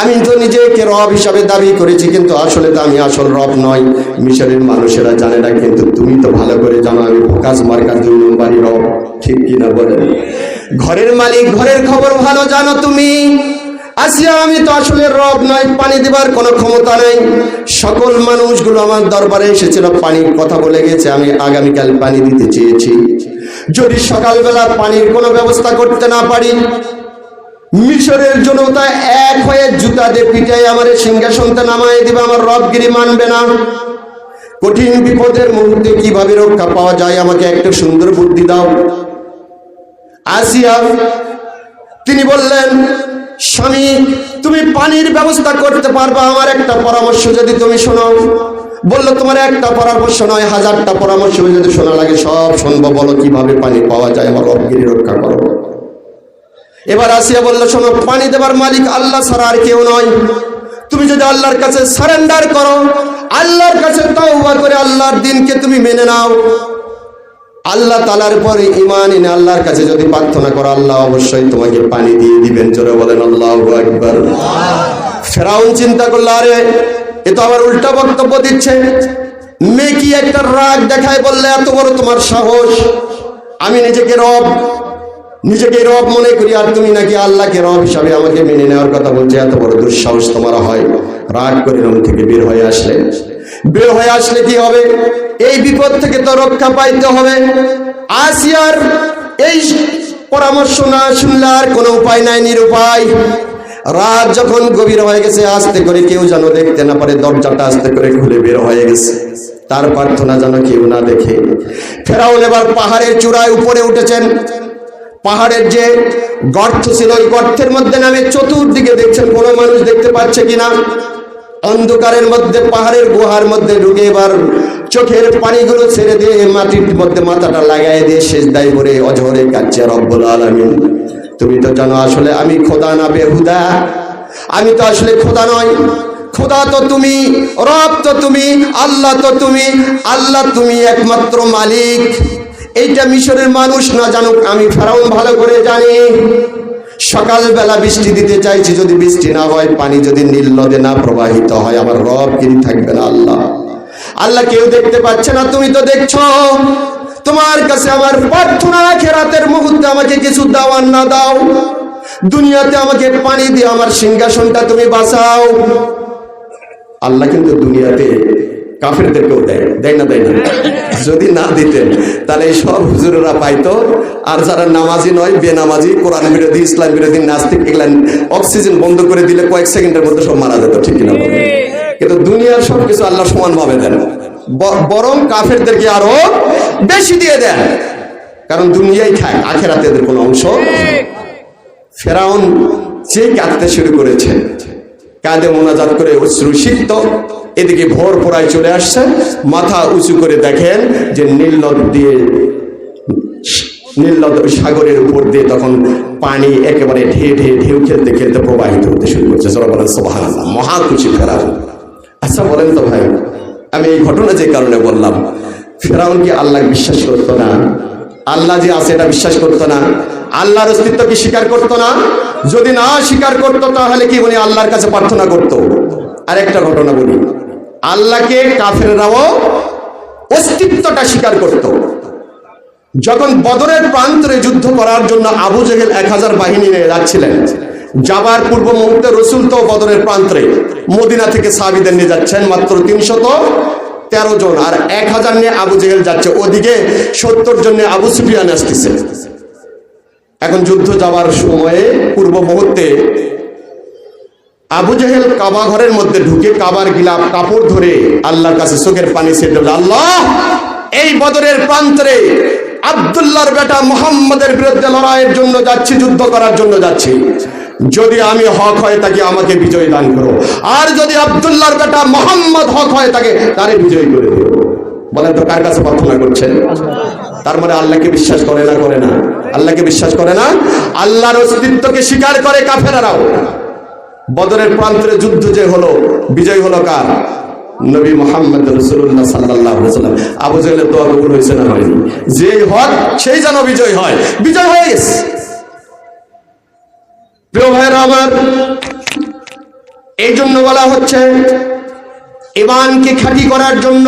আমি তো নিজেকে রব হিসাবে দাবি করেছি, কিন্তু আসলে তো আমি আসল রব নয়। মিশরের মানুষেরা জানে না, কিন্তু তুমি তো ভালো করে জানো আমি ফোকাস মার্কা 2 নম্বরই রব, ঠিক কিনা বলেন? ঘরের মালিক, ঘরের খবর ভালো জানো তুমি, আসিয়া আমি তো আসলে রব নয়, পানি দেবার কোনো ক্ষমতা নেই। সকল মানুষগুলো আমার দরবারে এসেছিল, পানির কথা বলে গেছে, আমি আগামীকাল পানি দিতে চেয়েছি। যদি সকালবেলা পানির কোনো ব্যবস্থা করতে না পারি, মিশরের জনতা এক হয়ে জুতা দিয়ে পিটাই আমার সিংহাসনটা নামায় দিবে, আমার রবগিরি মানবে না। কঠিন বিপদের মুহূর্তে কিভাবে রক্ষা পাওয়া যায়, আমাকে একটা সুন্দর বুদ্ধি দাও। আসিয়া তিনি বললেন, স্বামী তুমি পানির ব্যবস্থা করতে পারবা, আমার একটা পরামর্শ যদি তুমি শোনো। বললো, তোমার একটা পরামর্শ নয়, 1000টা পরামর্শ যদি শোনা লাগে সব শুনবো, বলো কিভাবে পানি পাওয়া যায়, আমার রবগিরি রক্ষা করো। এবার আসিয়া বললো, শোনো, পানি দেবার মালিক আল্লাহ ছাড়া আর কেউ নয়। তুমি যদি আল্লাহর কাছে সারেন্ডার করো, আল্লাহর কাছে তওবা করে আল্লাহর দিনকে তুমি মেনে নাও, আল্লাহ তাআলার পরে ঈমান এনে আল্লাহর কাছে যদি প্রার্থনা করো, আল্লাহ অবশ্যই তোমাকে পানি দিয়ে দিবেন। জোরে বলেন আল্লাহু আকবার। ফেরাউন চিন্তা করলো, আরে এ তো আবার উল্টা বক্তব্য দিচ্ছে। মেয়ে কি একটা রাগ দেখায়, বললে এত বড় তোমার সাহস, আমি নিজেকে রব মনে করি, আর তুমি নাকি আল্লাহকে রব হিসাবে আমাকে মেনে নেওয়ার কথা বলছে, এত বড় দুঃসাহস তোমার হয়। রাগ করে রুম থেকে বের হয়ে আসলে কি হবে? এই বিপদ থেকে তো রক্ষা পাইতে হবে। আসিয়ার এই পরামর্শ না শুনলে আর কোনো উপায় নাই, নিরুপায়। রাত যখন গভীর হয়ে গেছে, আস্তে করে কেউ যেন দেখতে না পারে, দরজাটা আস্তে করে খুলে বের হয়ে গেছে, তার প্রার্থনা যেন কেউ না দেখে। ফেরাউন এবার পাহাড়ের চূড়ায় উপরে উঠেছেন। পাহাড়ের যে গর্ত ছিল, ওই গর্তের মধ্যে নামে চতুর্দিকে দেখছেন কোনো মানুষ দেখতে পাচ্ছে কিনা। অন্ধকারের মধ্যে পাহাড়ের গুহার মধ্যে ঢুকে এবার চোখের পানিগুলো ছেড়ে দিয়ে মাটির মধ্যে মাথাটা লাগাই দিয়ে সেজদায় পড়ে অঝরে কাঁদছে, রব্বুল আলামিন তুমি তো জানো আসলে আমি খোদা না বেহুদা, আমি তো আসলে খোদা নয়। খোদা তো তুমি, রব তো তুমি, আল্লাহ তো তুমি, আল্লাহ তুমি একমাত্র মালিক। এইটা মিশরের মানুষ না জানুক, আমি ফেরাউন ভালো করে জানি। সকালবেলা বৃষ্টি দিতে চাইছি, যদি বৃষ্টি না হয়, পানি যদি নীল নদে না প্রবাহিত হয়, আমার রব গিরি থাকবে না। আল্লাহ কেউ দেখতে পাচ্ছে না, তুমি তো দেখছো। তোমার কাছে আমার প্রার্থনা, আখিরাতের মুহূর্তে আমাকে কিছু দাও আর না দাও, দুনিয়াতে আমাকে পানি দিয়ে আমার সিংহাসনটা তুমি বাঁচাও। আল্লাহ কিন্তু দুনিয়াতে কাফেরদেরকেও দেয় না। যদি না দিতেন তাহলে এই সব হুজুরেরা পাইতো, আর যারা নামাজি নয়, বেনামাজি, কোরআন বিরোধী, ইসলাম বিরোধী, নাস্তিক, এগুলা অক্সিজেন বন্ধ করে দিলে কয়েক সেকেন্ডের মধ্যে সব মারা যেত, ঠিক কিনা বলেন? কিন্তু দুনিয়ার সবকিছু আল্লাহ সমানভাবে দেন, বরং কাফেরদেরকে আরো বেশি দিয়ে দেন, কারণ দুনিয়াই খায়, আখিরাতে এদের কোনো অংশ। ফেরাউন যে কাঁদতে শুরু করেছে, কাঁদে মোনাজাত করে অশ্রুসিক্ত, এদিকে ভোর পড়ায় চলে আসছে, মাথা উঁচু করে দেখেন যে নীল সাগরের উপর দিয়ে তখন পানি একেবারে ঢেউ খেলতে প্রবাহিত হতে শুরু করছে। সুবহানাল্লাহ, মহা খুশি ফেরাউন। আচ্ছা বলেন তো ভাই, আমি এই ঘটনা যে কারণে বললাম, ফেরাউন কি আল্লাহ বিশ্বাস করতো না? আল্লাহ যে আছে এটা বিশ্বাস করতো না? আল্লাহর অস্তিত্ব কি স্বীকার করতো না? যদি না স্বীকার করতো তাহলে কি উনি আল্লাহর কাছে প্রার্থনা করতো? আর একটা ঘটনা বলি, আল্লাহকে কাফেররাও অস্তিত্বটা স্বীকার করত। যখন বদরের প্রান্তরে যুদ্ধ করার জন্য আবু জেহেল 1000 বাহিনী নিয়ে যাচ্ছিলেন, যাবার পূর্ব মুহূর্তে রসুল তো বদরের প্রান্তরে মদিনা থেকে সাহাবীদের নিয়ে যাচ্ছেন মাত্র 313 জন, আর 1000 নিয়ে আবু জেহেল যাচ্ছে, ওদিকে 70 জন নিয়ে আবু সুফিয়ান আসতেছে। এখন যুদ্ধ যাওয়ার সময়ে পূর্ব মুহূর্তে আবু জেহেল কাবা ঘরের মধ্যে ঢুকে কাবার গিলাফ কাপড় ধরে আল্লাহর কাছে চোখের পানি ছেড়ে, আল্লাহ এই বদরের প্রান্তরে আব্দুল্লাহর বেটা মুহাম্মদের বিরুদ্ধে লড়াইয়ের জন্য যাচ্ছি, যুদ্ধ করার জন্য যাচ্ছি, যদি আমি হক হয় তাকে আমাকে বিজয় দান করো, আর যদি আব্দুল্লাহর বেটা মুহাম্মদ হক হয় তাকে তারে বিজয় করে দিও। বলেন তো কার কাছে প্রার্থনা করছেন? তার মানে আল্লাহকে বিশ্বাস করে না? আল্লাহকে বিশ্বাস করে না, আল্লাহর অস্তিত্বকে স্বীকার করে কাফেররাও। বদরের প্রান্তরে যুদ্ধ যে হলো, বিজয় হলো কার? নবী মুহাম্মদ রাসূলুল্লাহ সাল্লাল্লাহু আলাইহি ওয়াসাল্লাম। আবু জেহেলের দোয়া কবুল হয়েছে না হয়নি? যে হক সেই যেন বিজয় হয়, বিজয় হয়ে গেছে। প্রিয় ভাইরা আমার, এই জন্য বলা হচ্ছে ঈমানকে খাঁটি করার জন্য,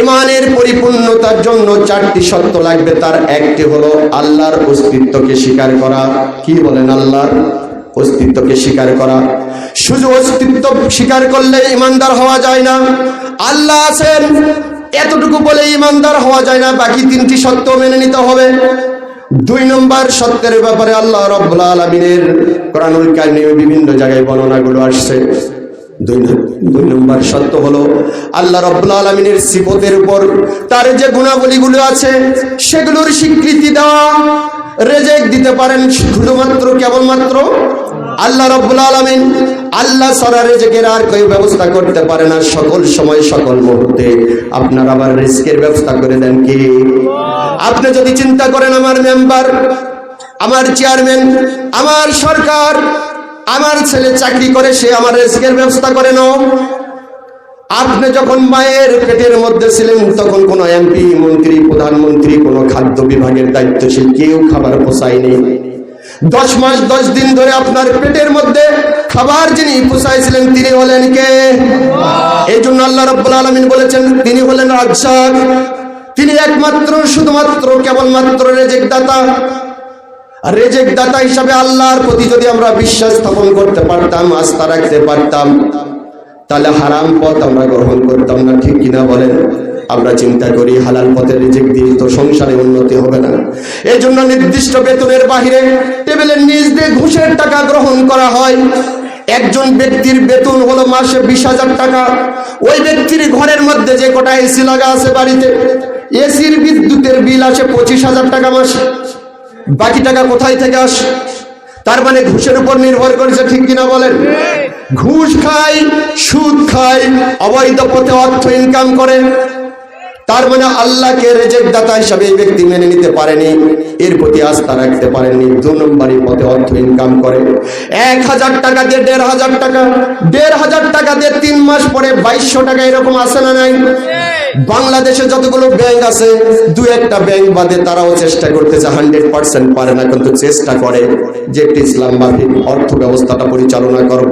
ঈমানের পরিপূর্ণতার জন্য 4টি শর্ত লাগবে। তার একটি হলো আল্লাহর অস্তিত্বকে স্বীকার করা। কি বলেন? আল্লাহর অস্তিত্বকে স্বীকার করা। শুধু অস্তিত্ব স্বীকার করলে ইমানদার হওয়া যায় না। আল্লাহ আছেন এতটুকু বলে ইমানদার হওয়া যায় না, বাকি তিনটি সত্য মেনে নিতে হবে। 2 নম্বর সত্যের ব্যাপারে আল্লাহ রাব্বুল আলামিনের কোরআনুল কারীমে বিভিন্ন জায়গায় বর্ণনাগুলো আসছে। 2 নম্বর সত্য হলো আল্লাহ রাব্বুল আলামিনের সিফতের উপর তার যে গুণাবলীগুলো আছে সেগুলোর স্বীকৃতি দেওয়া। রেজেক দিতে পারেন শুধুমাত্র কেবলমাত্র আল্লাহ রাব্বুল আলামিন। আল্লাহ ছাড়া রেজেকের আর কেউ ব্যবস্থা করতে পারে না। সকল সময় সকল মুহূর্তে আপনার আবার রিজকের ব্যবস্থা করে দেন কে? আপনি যদি চিন্তা করেন আমার মেম্বার, আমার চেয়ারম্যান, আমার সরকার, আমার ছেলে চাকরি করে সে আমার রিজকের ব্যবস্থা করে না। আপনি যখন মায়ের পেটের মধ্যে ছিলেন তখন কোনো এমপি, মন্ত্রী, প্রধানমন্ত্রী, কোনো খাদ্য বিভাগের দায়িত্বশীল কেউ খাবার পোষায়নি। 10 মাস 10 দিন ধরে আপনার পেটের মধ্যে খাবার যিনি পোষাইছিলেন তিনি হলেন কে? এই জন্য আল্লাহ রাব্বুল আলামিন বলেছেন তিনি হলেন রাজ্জাক। তিনি একমাত্র শুধুমাত্র কেবলমাত্র রেজেক দাতা। রেজেক দাতা হিসাবে আল্লাহর প্রতি যদি আমরা বিশ্বাস স্থাপন করতে পারতাম, আস্থা রাখতে পারতাম, তাহলে হারাম পথ আমরা গ্রহণ করতাম না, ঠিক কিনা বলেন? আমরা চিন্তা করি হালাল পথে রিজিক দিয়ে তো সংসারে উন্নতি হবে না। এই জন্য নির্দিষ্ট বেতনের বাহিরে টেবিলের নিচ দিয়ে ঘুষের টাকা গ্রহণ করা হয়। একজন ব্যক্তির বেতন হলো মাসে 20,000 টাকা। ওই ব্যক্তির ঘরের মধ্যে যে কটা এসি লাগা আছে বাড়িতে, এসির বিদ্যুতের বিল আসে 25,000 টাকা মাসে। বাকি টাকা কোথায় থেকে আসে? তার মানে ঘুষের উপর নির্ভর করেছে, ঠিক কিনা বলেন? ঘুষ খায়, সুদ খায়, অবৈধ পথে অর্থ ইনকাম করে। তার মানে আল্লাহকে রেজেক দাতা হিসাবে এই ব্যক্তি মেনে নিতে পারেনি, এর প্রতি আস্থা রাখতে পারেনি। 2 নম্বরই পথে অর্থ ইনকাম করে। 1,000 টাকা দিয়ে 1,500 টাকা, 1,500 টাকা দিয়ে 3 মাস পরে 2,200 টাকা, এরকম আছে না নাই? বাংলাদেশে যতগুলো ব্যাংক আছে 2-1টা ব্যাংক বাদে তারাও চেষ্টা করতেছে, 100% পারে না, কিন্তু চেষ্টা করে যে একটি ইসলাম মাফিক অর্থ ব্যবস্থাটা পরিচালনা করব।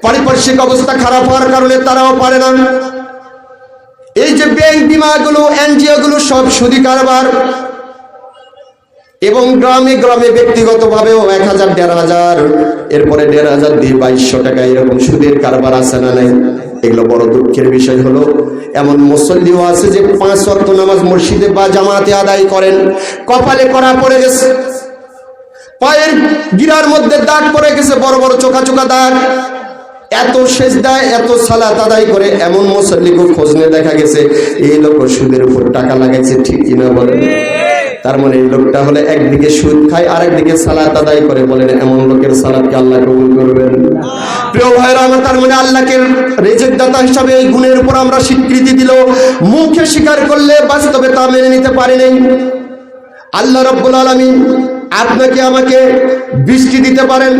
পারিপার্শ্বিক অবস্থা খারাপ হওয়ার কারণে তারাও পারে না। এই যে ব্যাংক, বিমাগুলো, এনজিও গুলো সব সুদি কারবার। এবং গ্রামে গ্রামে ব্যক্তিগতভাবেও 1,000, 1,500, এরপরে 1,500 দিয়ে 2,200 টাকা এরকম সুদের কারবার আছে না নাই? এগুলো বড় দুঃখের বিষয় হলো এমন মুসল্লিও আছে যে 5 ওয়াক্ত নামাজ মসজিদে বা জামাতে আদায় করেন, কপালে করা পড়ে গেছে, পায়ের গিরার মধ্যে দাগ পড়ে গেছে, বড় বড় চোখা চোখা দাগ। এত সেজদা, এত সালাত আদায় করে এমন মুসল্লিকে খোঁজ নিয়ে দেখা গেছে এই লোক সুদের উপর টাকা লাগাইছে, ঠিক কিনা বলেন? তার মানে এই লোকটা হলে একদিকে সুদ খায় আর একদিকে সালাত আদায় করে। বলেন এমন লোকের সালাতকে আল্লাহ কবুল করবেন? প্রিয় ভাইরা আমার, তার মানে আল্লাহকে রিজিক দাতা হিসাবে এই গুণের উপর আমরা স্বীকৃতি দিল, মুখে স্বীকার করলে বাস্তবে তা মেনে নিতে পারি নাই। আল্লাহ রাব্বুল আলামিন আপনাকে আমাকে বৃষ্টি দিতে পারেন।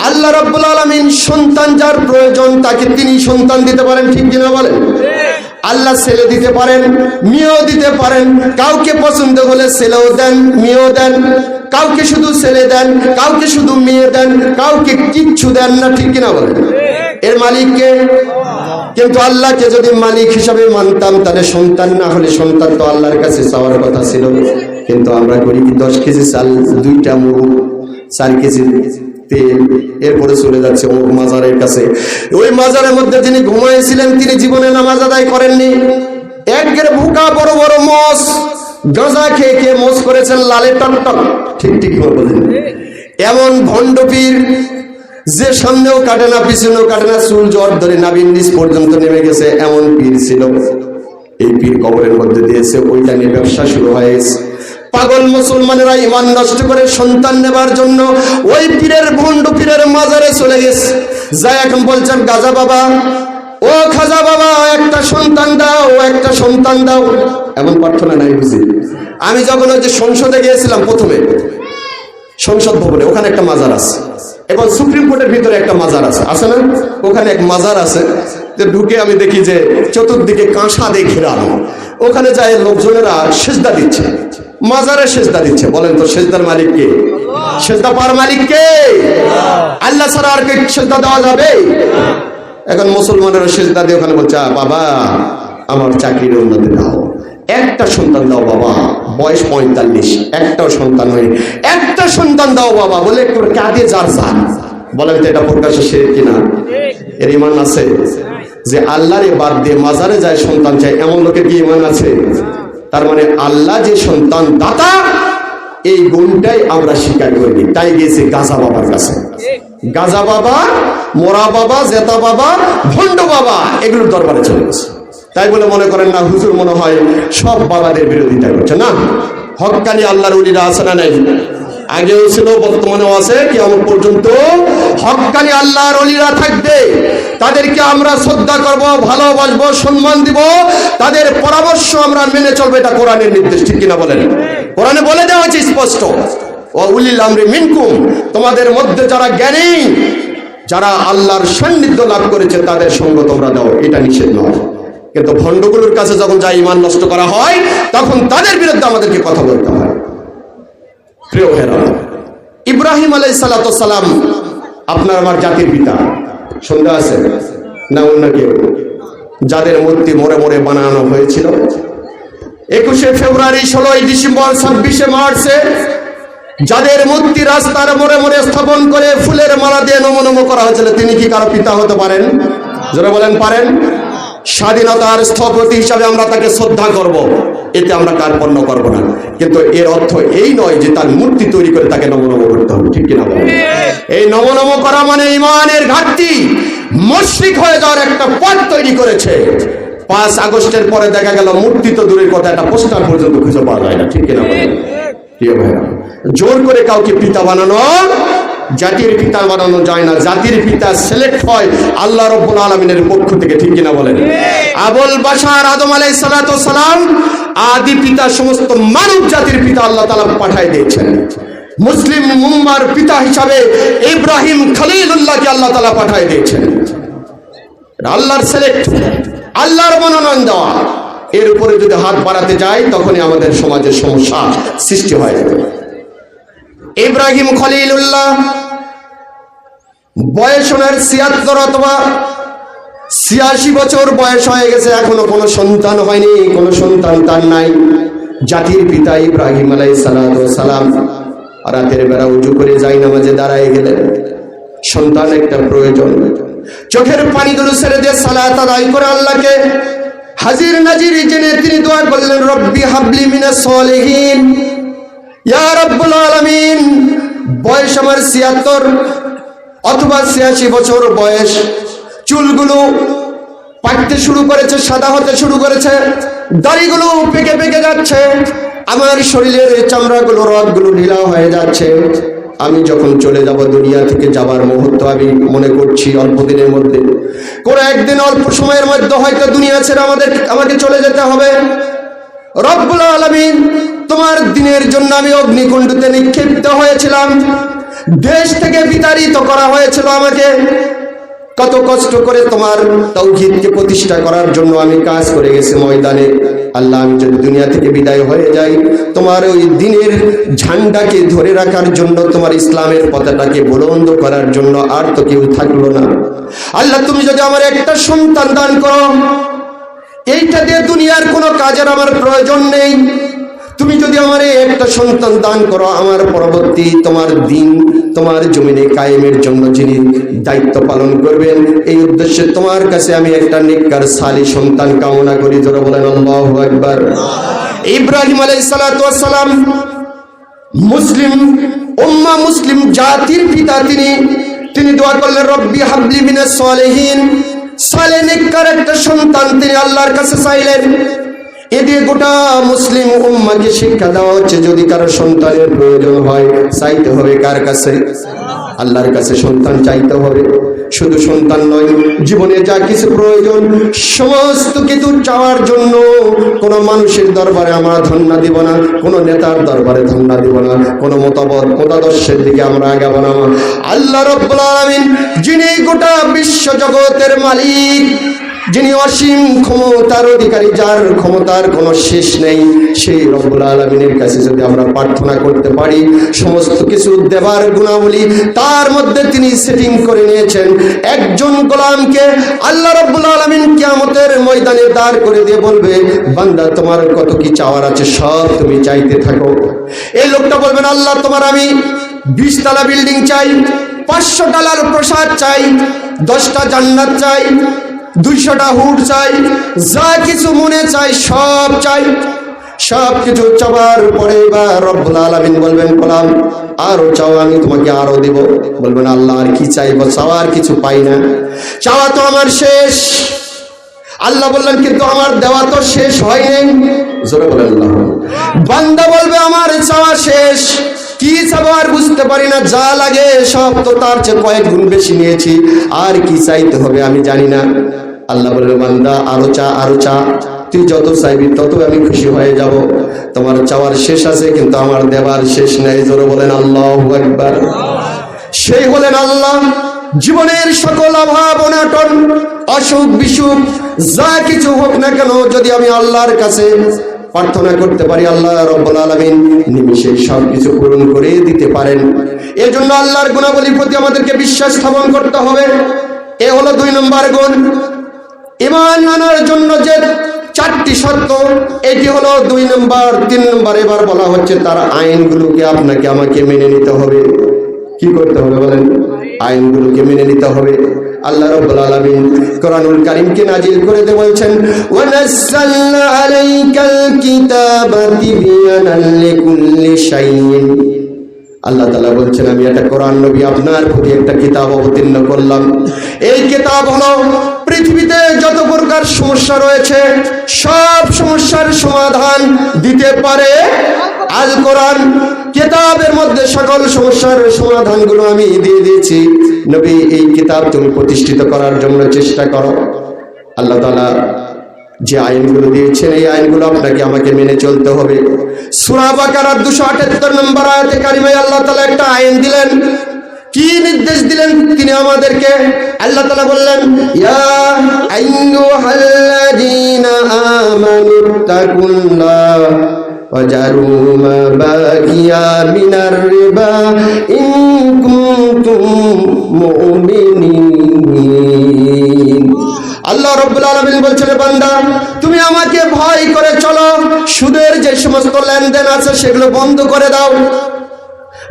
আল্লাহ রাব্বুল আলামিন সন্তান যার প্রয়োজন তাকে তিনি সন্তান দিতে পারেন, ঠিক কিনা বলেন? আল্লাহ ছেলে দিতে পারেন, মেয়েও দিতে পারেন। কাউকে পছন্দ হলে ছেলেও দেন, মেয়েও দেন। কাউকে শুধু ছেলে দেন, কাউকে শুধু মেয়ে দেন, কাউকে কিচ্ছু দেন না, ঠিক কিনা বলেন? এর মালিককে। কিন্তু আল্লাহকে যদি মালিক হিসাবে মানতাম তাহলে সন্তান না হলে, সন্তান তো আল্লাহর কাছে চাওয়ার কথা ছিল। কিন্তু আমরা করি কি 10 কেজি চাল, 2টা মুরগ, 4 কেজি তেল, এরপরে চলে যাচ্ছে অমুক মাজারের কাছে। ওই মাজারের মধ্যে যিনি ঘুমাইছিলেন তিনি জীবনে নামাজ আদায় করেননি। একের ভুকা বড় বড় মোষ, গাঁজা খেয়ে খেয়ে মোষ করেছেন লালে টকটক, ঠিক ঠিক বলেন। এমন ভণ্ড পীর যে সামনেও কাটে না, পিছনেও কাটে না, চুল জ্বর ধরে নাভির নিচ পর্যন্ত নেমে গেছে, এমন পীর ছিল। এই পীর কবরের মধ্যে দিয়েছে, ওইটা নিয়ে ব্যবসা শুরু হয়েছে। পাগল মুসলমানেরা ইমান নষ্ট করে সন্তান নেবার জন্য ওই পীরের, ভণ্ড পীরের মাজারে চলে গেছে। যাই এখন বলছেন গাজা বাবা, ও খাজা বাবা, একটা সন্তান দাও, একটা সন্তান দাও। এমন প্রার্থনা নাই বুঝি? আমি যখন ওই যে সংসদে গিয়েছিলাম, প্রথমে সংসদ ভবনে, ওখানে একটা মাজার আছে, এবং সুপ্রিম কোর্টের ভিতরে একটা মাজার আছে, আছে না? ওখানে এক মাজার আছে, যে ঢুকে আমি দেখি যে চতুর্দিকে কাঁসা দিয়ে ঘেরানো। ওখানে যায় লোকজনেরা সেজদা দিচ্ছে, মাজারে সেজদা দিচ্ছে। বলেন তো সেজদার মালিক কে? সেজদা পাওয়ার মালিক কে? আল্লাহ ছাড়া আর কে সেজদা দেওয়া যাবে? এখন মুসলমানেরা সেজদা দিয়ে ওখানে বলছে, বাবা আমার চাকরির উন্নতি দাও, একটা সন্তান দাও বাবা, বয়স 45, একটাও সন্তান হয়নি, একটা সন্তান দাও বাবা বলে কাঁদে যার যান। বলেন তো এটা প্রকাশ্যে শিরক কিনা? এর ঈমান আছে? যে আল্লাহরে বাদ দিয়ে মাজারে যায় সন্তান চায়, এমন লোকের কি ঈমান আছে? তার মানে আল্লাহ যে সন্তান দাতা, এই গুণটাই আমরা স্বীকার করিনি, তাই গেছে গাজা বাবার কাছে। গাজা বাবা, মোরা বাবা, জেতা বাবা, ভণ্ড বাবা, এগুলোর দরবারে চলে গেছে। তাই বলে মনে করেন না হুজুর মনে হয় সব বাবাদের বিরোধিতা করছে, না, হক্কানি আল্লাহর ওলিরা আছে না নাই? আগেও ছিল, বর্তমানেও আছে, কিয়ামত পর্যন্ত হক্কানি আল্লাহর ওলিরা থাকবে। তাদেরকে আমরা শ্রদ্ধা করব, ভালোবাসবো, সম্মান দিব, তাদের পরামর্শ আমরা মেনে চলবো, এটা কোরআনের নির্দেশ, ঠিক কিনা বলেন? কোরআনে বলে দেওয়া হয়েছে স্পষ্ট, ওয়া উলিল আমরি মিনকুম, তোমাদের মধ্যে যারা জ্ঞানী, যারা আল্লাহর সান্নিধ্য লাভ করেছে তাদের সঙ্গ তোমরা দাও, এটা নিষেধ নয়। কিন্তু ভণ্ডগুলোর কাছে যখন যা ঈমান নষ্ট করা হয়, তখন তাদের বিরুদ্ধে আমাদেরকে কথা বলতে হয়। প্রিয় ভাইরা, ইব্রাহিম আলাইহিস সালাতু ওয়াস সালাম আপনার আমার জাতির পিতা, সন্দেহ আছে না অন্য কেউ? যাদের মূর্তি মোড়ে মোড়ে বানানো হয়েছিল 21শে ফেব্রুয়ারি, 16ই ডিসেম্বর, 26শে মার্চে, যাদের মূর্তি রাস্তার মোড়ে মোড়ে স্থাপন করে ফুলের মালা দিয়ে নমো নমো করা হয়েছিল, তিনি কি কারো পিতা হতে পারেন? যারা বলেন পারেন? স্বাধীনতার স্থপতি হিসাবে আমরা তাকে শ্রদ্ধা করব, এতে আমরা কার্পণ্য করব না, কিন্তু এর অর্থ এই নয় যে তার মূর্তি তৈরি করে তাকে নমো নমো করতে হবে, ঠিক কিনা বলেন? এই নমো নমো করা মানে ঈমানের ঘাটতি, মুশরিক হয়ে যাওয়ার একটা পথ তৈরি করেছে। 5 আগস্টের পরে দেখা গেল মূর্তি তো দূরের কথা, একটা পোস্টার পর্যন্ত খুঁজে পাওয়া যায় না, ঠিক কিনা বলেন? প্রিয় ভাইরা, জোর করে কাউকে পিতা বানানো, জাতির পিতা বানানো যায় না। জাতির পিতা সিলেক্ট হয় আল্লাহ রাব্বুল আলামিনের পক্ষ থেকে, ঠিক কিনা বলেন? আবুল বাশার আদম আলাইহিস সালাতু ওয়াস সালাম আদি পিতা, সমস্ত মানব জাতির পিতা আল্লাহ তাআলা পাঠিয়ে দিয়েছেন। মুসলিম উম্মার পিতা হিসাবে ইব্রাহিম খলিলুল্লাহকে আল্লাহ তাআলা পাঠিয়ে দিয়েছেন। আল্লাহর সিলেক্ট, আল্লাহর মনোনয়ন দেওয়া। এর উপরে যদি হাত বাড়াতে যাই তখনই আমাদের সমাজের সমস্যা সৃষ্টি হয়ে যাবে। ইব্রাহিম খলিলুল্লাহ বয়স ওনার 76 অথবা 86 বছর বয়স হয়ে গেছে, এখনো কোনো সন্তান হয়নি, কোনো সন্তান তার নাই। জাতির পিতা ইব্রাহিম আলাইহিস সালাতু ওয়াস সালাম রাতের বেলা উজু করে যাই নামাজে দাঁড়ায় গেলেন। সন্তান একটা প্রয়োজন, চোখের পানিগুলো ছেড়ে দিয়ে সালাত আদায় করে আল্লাহকে হাজির নাজির জেনে তিনি দোয়া করলেন, রব্বি হাবলি মিনাস সলিহিন, ইয়া রাব্বুল আলামিন। বয়স আমার 76 অথবা 86 বছর বয়স, চুলগুলো পাকতে শুরু করেছে, সাদা হতে শুরু করেছে, দাড়িগুলো পেকে পেকে যাচ্ছে, আমার শরীরের চামড়াগুলো, রগগুলো ঢিলা হয়ে যাচ্ছে। আমি যখন চলে যাব, দুনিয়া থেকে যাবার মুহূর্ত আমি মনে করছি অল্প দিনের মধ্যে, কোন একদিন অল্প সময়ের মধ্যে হয়তো দুনিয়া ছেড়ে আমাকে চলে যেতে হবে। রব্বুল আলামিন, তোমার দিনের জন্য আমি অগ্নিকুণ্ডতে নিক্ষিপ্ত হয়েছিলাম, দেশ থেকে বিতাড়িত করা হয়েছিল আমাকে। কত কষ্ট করে তোমার তাওহীদকে প্রতিষ্ঠা করার জন্য আমি কাজ করে গেছি ময়দানে। আল্লাহ, আমি যদি দুনিয়া থেকে বিদায় হয়ে যাই, তোমার ওই দিনের ঝান্ডাকে ধরে রাখার জন্য, তোমার ইসলামের পতাকাকে বুলন্দ করার জন্য আর তো কেউ থাকলো না। আল্লাহ, তুমি যদি আমার একটা সন্তান দান করো, এইটা দিয়ে দুনিয়ার কোনো কাজের আমার প্রয়োজন নেই। তুমি যদি আমার একটা সন্তান দান করো, আমার পরবর্তী তোমার দিন, তোমার জমিনে কায়েমের জন্য যিনি দায়িত্ব পালন করবেন, এই উদ্দেশ্যে তোমার কাছে আমি একটা নেককার সালি সন্তান কামনা করি। যারা বলেন আল্লাহু আকবার। ইব্রাহিম আলাইহিস সালাতু ওয়াস সালাম মুসলিম উম্মাহ, মুসলিম জাতির পিতা, তিনি দোয়া করলেন, রব্বি হাবলি মিনাস সলিহিন, সালে নেককার একটা সন্তান তিনি আল্লাহর কাছে চাইলেন। এদিকে গোটা মুসলিম উম্মাহকে শিক্ষা দেওয়া হচ্ছে, যদি কারো সন্তানের প্রয়োজন হয় চাইতে হবে কার কাছে? আল্লাহর কাছে সন্তান চাইতে হবে। শুধু সন্তান নয়, জীবনে যা কিছু প্রয়োজন সমস্ত কিছু চাওয়ার জন্য কোনো মানুষের দরবারে আমরা ধন্যা দিব না, কোনো নেতার দরবারে ধন্যা দিব না, কোনো মতাদর্শের দিকে আমরা আগাবো না। আল্লাহ রাব্বুল আলামিন, যিনি গোটা বিশ্ব জগতের মালিক, যিনি অসীম ক্ষমতার অধিকারী, যার ক্ষমতার কোনো শেষ নেই, সেই রব্বুল আলামিনের কাছে যদি আমরা প্রার্থনা করতে পারি, সমস্ত কিছু দেবার গুণাবলী তার মধ্যে তিনি সেটিং করে নিয়েছেন। একজন গোলামকে আল্লাহ রব্বুল আলামিন কিয়ামতের ময়দানে দাঁড় করে দিয়ে বলবে, বান্দা তোমার কত কি চাওয়ার আছে সব তুমি চাইতে থাকো। এই লোকটা বলবেন, আল্লাহ তোমার আমি 20 তলা বিল্ডিং চাই, 500 প্রসাদ চাই, 10টা জান্নাত চাই, 200টা হুর চাই, যা কিছু মনে চাই সব চাই। সব কিছু চাওয়ার পরে বা রব্বুল আলামিন বলবেন গোলাম আরো চাও, আমি তোমাকে আরো দেব। বলবেন আল্লাহ আর কি চাইবো, চাওয়ার কিছু পাই না, চাওয়া তো আমার শেষ। আল্লাহ বললেন কিন্তু আমার দেওয়া তো শেষ হয়নি। জোরে বলেন আল্লাহ। বান্দা বলবে আমার চাওয়া শেষ, কি চাবো আর বুঝতে পারি না, যা লাগে সব তো তার চেয়ে কয়েক গুণ বেশি নিয়েছি, আর কি চাইতে হবে আমি জানি না। আল্লাহ বলবে বান্দা আরো চা, আরো চা, তুই যত চাইবি তত আমি খুশি হয়ে যাব। তোমার চাওয়ার শেষ আছে কিন্তু আমার দেওয়ার শেষ নেই। জোরে বলেন আল্লাহু আকবার। সেই হলেন আল্লাহ। জীবনের সকল অভাব অনাটন অসুখ বিসুখ যা কিছু হোক না কেন, যদি আমি আল্লাহর কাছে প্রার্থনা করতে পারি, আল্লাহ রাব্বুল আলামিন নিমিষে সব কিছু পূরণ করে দিতে পারেন। এর জন্য আল্লাহর গুণাবলীর প্রতি আমাদেরকে বিশ্বাস স্থাপন করতে হবে। এ হলো 2 নম্বর গুণ। ঈমান আনার জন্য যে 4টি শর্ত, এটি হলো 2 নম্বর। 3 নম্বর এবার বলা হচ্ছে তার আইনগুলোকে আপনাকে আমাকে মেনে নিতে হবে। কি করতে হবে বলেন? আইনগুলোকে মেনে নিতে হবে। আল্লাহ রাব্বুল আলামিন কোরআনুল কারীমকে নাজিল করে দিয়ে বলছেন ওয়া নাযালনা আলাইকাল কিতাবা তিবয়ানাল লিকুল্লি শাইইন। আল্লাহ তাআলা বলছেন আমি একটা কোরআন নবী আপনার প্রতি একটা কিতাব অবতীর্ণ করলাম। এই কিতাব হলো পৃথিবীতে যত প্রকার সমস্যা রয়েছে সব সমস্যার সমাধান দিতে পারে আল কোরআন। কিতাবের মধ্যে সকল সমস্যার সমাধানগুলো আমি দিয়ে দিয়েছি। নবী এই কিতাব তুমি প্রতিষ্ঠিত করার জন্য চেষ্টা করো। আল্লাহ তাআলা যে আইনগুলো দিয়েছেন এই আইনগুলো আপনাকে আমাকে মেনে চলতে হবে। সূরা বাকারার 278 নম্বর আয়াতে কারিমায় আল্লাহ তাআলা একটা আইন দিলেন। কি নির্দেশ দিলেন তিনি আমাদেরকে? আল্লাহ তাআলা বললেন ইয়া আইয়ুহাল্লাযীনা আমানুত্তাকুল্লাহ ওয়াজারু মা বাকিয়া মিনার রিবা ইন কুনতুম মুমিনিন। আল্লাহ রাব্বুল আলামিন বলছেন বান্দা তুমি আমাকে ভয় করে চলো, সুদের যে সমস্ত লেনদেন আছে সেগুলো বন্ধ করে দাও।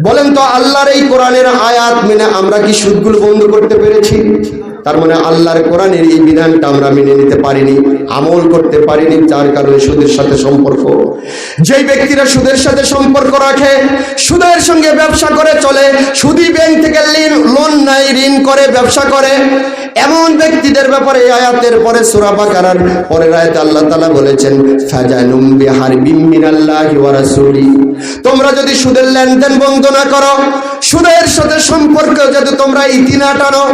বলেন তো আল্লাহর এই কোরআনের আয়াত মেনে আমরা কি সুদগুলো বন্ধ করতে পেরেছি? তার মানে আল্লাহর কোরআনের এই বিধানটা আমরা মেনে নিতে পারিনি, আমল করতে পারিনি, যার কারণে সুদের সাথে সম্পর্ক। যেই ব্যক্তিরা সুদের সাথে সম্পর্ক রাখে, সুদের সঙ্গে ব্যবসা করে চলে, সুদী ব্যাংক থেকে লোন নাই, ঋণ করে ব্যবসা করে, এমন ব্যক্তিদের ব্যাপারে এই আয়াতের পরে সূরা বাকারার পরের আয়াতে আল্লাহ তাআলা বলেছেন ফাজানুম বিহারবিম মিনাল্লাহি ওয়া রাসূলি। তোমরা যদি সুদের লেনদেন বন্ধ না করো, সুদের সাথে সম্পর্ক যদি তোমরা ইতি না টানো,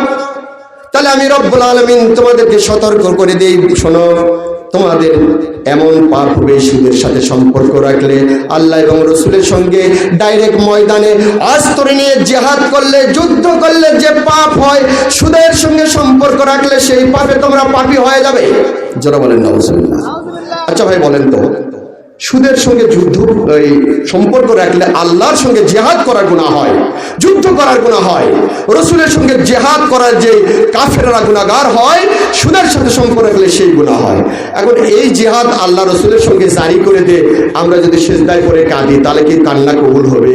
তাহলে আমি রব্বুল আলামিন তোমাদেরকে সতর্ক করে দেই, শোনো তোমাদের এমন পাপ হবে সুদের সাথে সম্পর্ক রাখলে। আল্লাহ এবং রাসূলের সঙ্গে ডাইরেক্ট ময়দানে অস্ত্র নিয়ে জিহাদ করলে, যুদ্ধ করলে যে পাপ হয়, সুদের সঙ্গে সম্পর্ক রাখলে সেই পাপে তোমরা পাপী হয়ে যাবে। যারা বলেন নাউজুবিল্লাহ। আচ্ছা ভাই বলেন তো সুদের সঙ্গে যুদ্ধ সম্পর্ক রাখলে আল্লাহর সঙ্গে জিহাদ করার গুনাহ হয়, যুদ্ধ করার গুনাহ হয়, রাসূলের সঙ্গে জিহাদ করার যে কাফেররা গুনাহগার হয়, সুদের সাথে সম্পর্ক রাখলে সেই গুনাহ হয়। এখন এই জিহাদ আল্লাহ রাসূলের সঙ্গে জারি করে দিয়ে আমরা যদি সিজদায় পড়ে কাঁদি তাহলে কি কান্না কবুল হবে?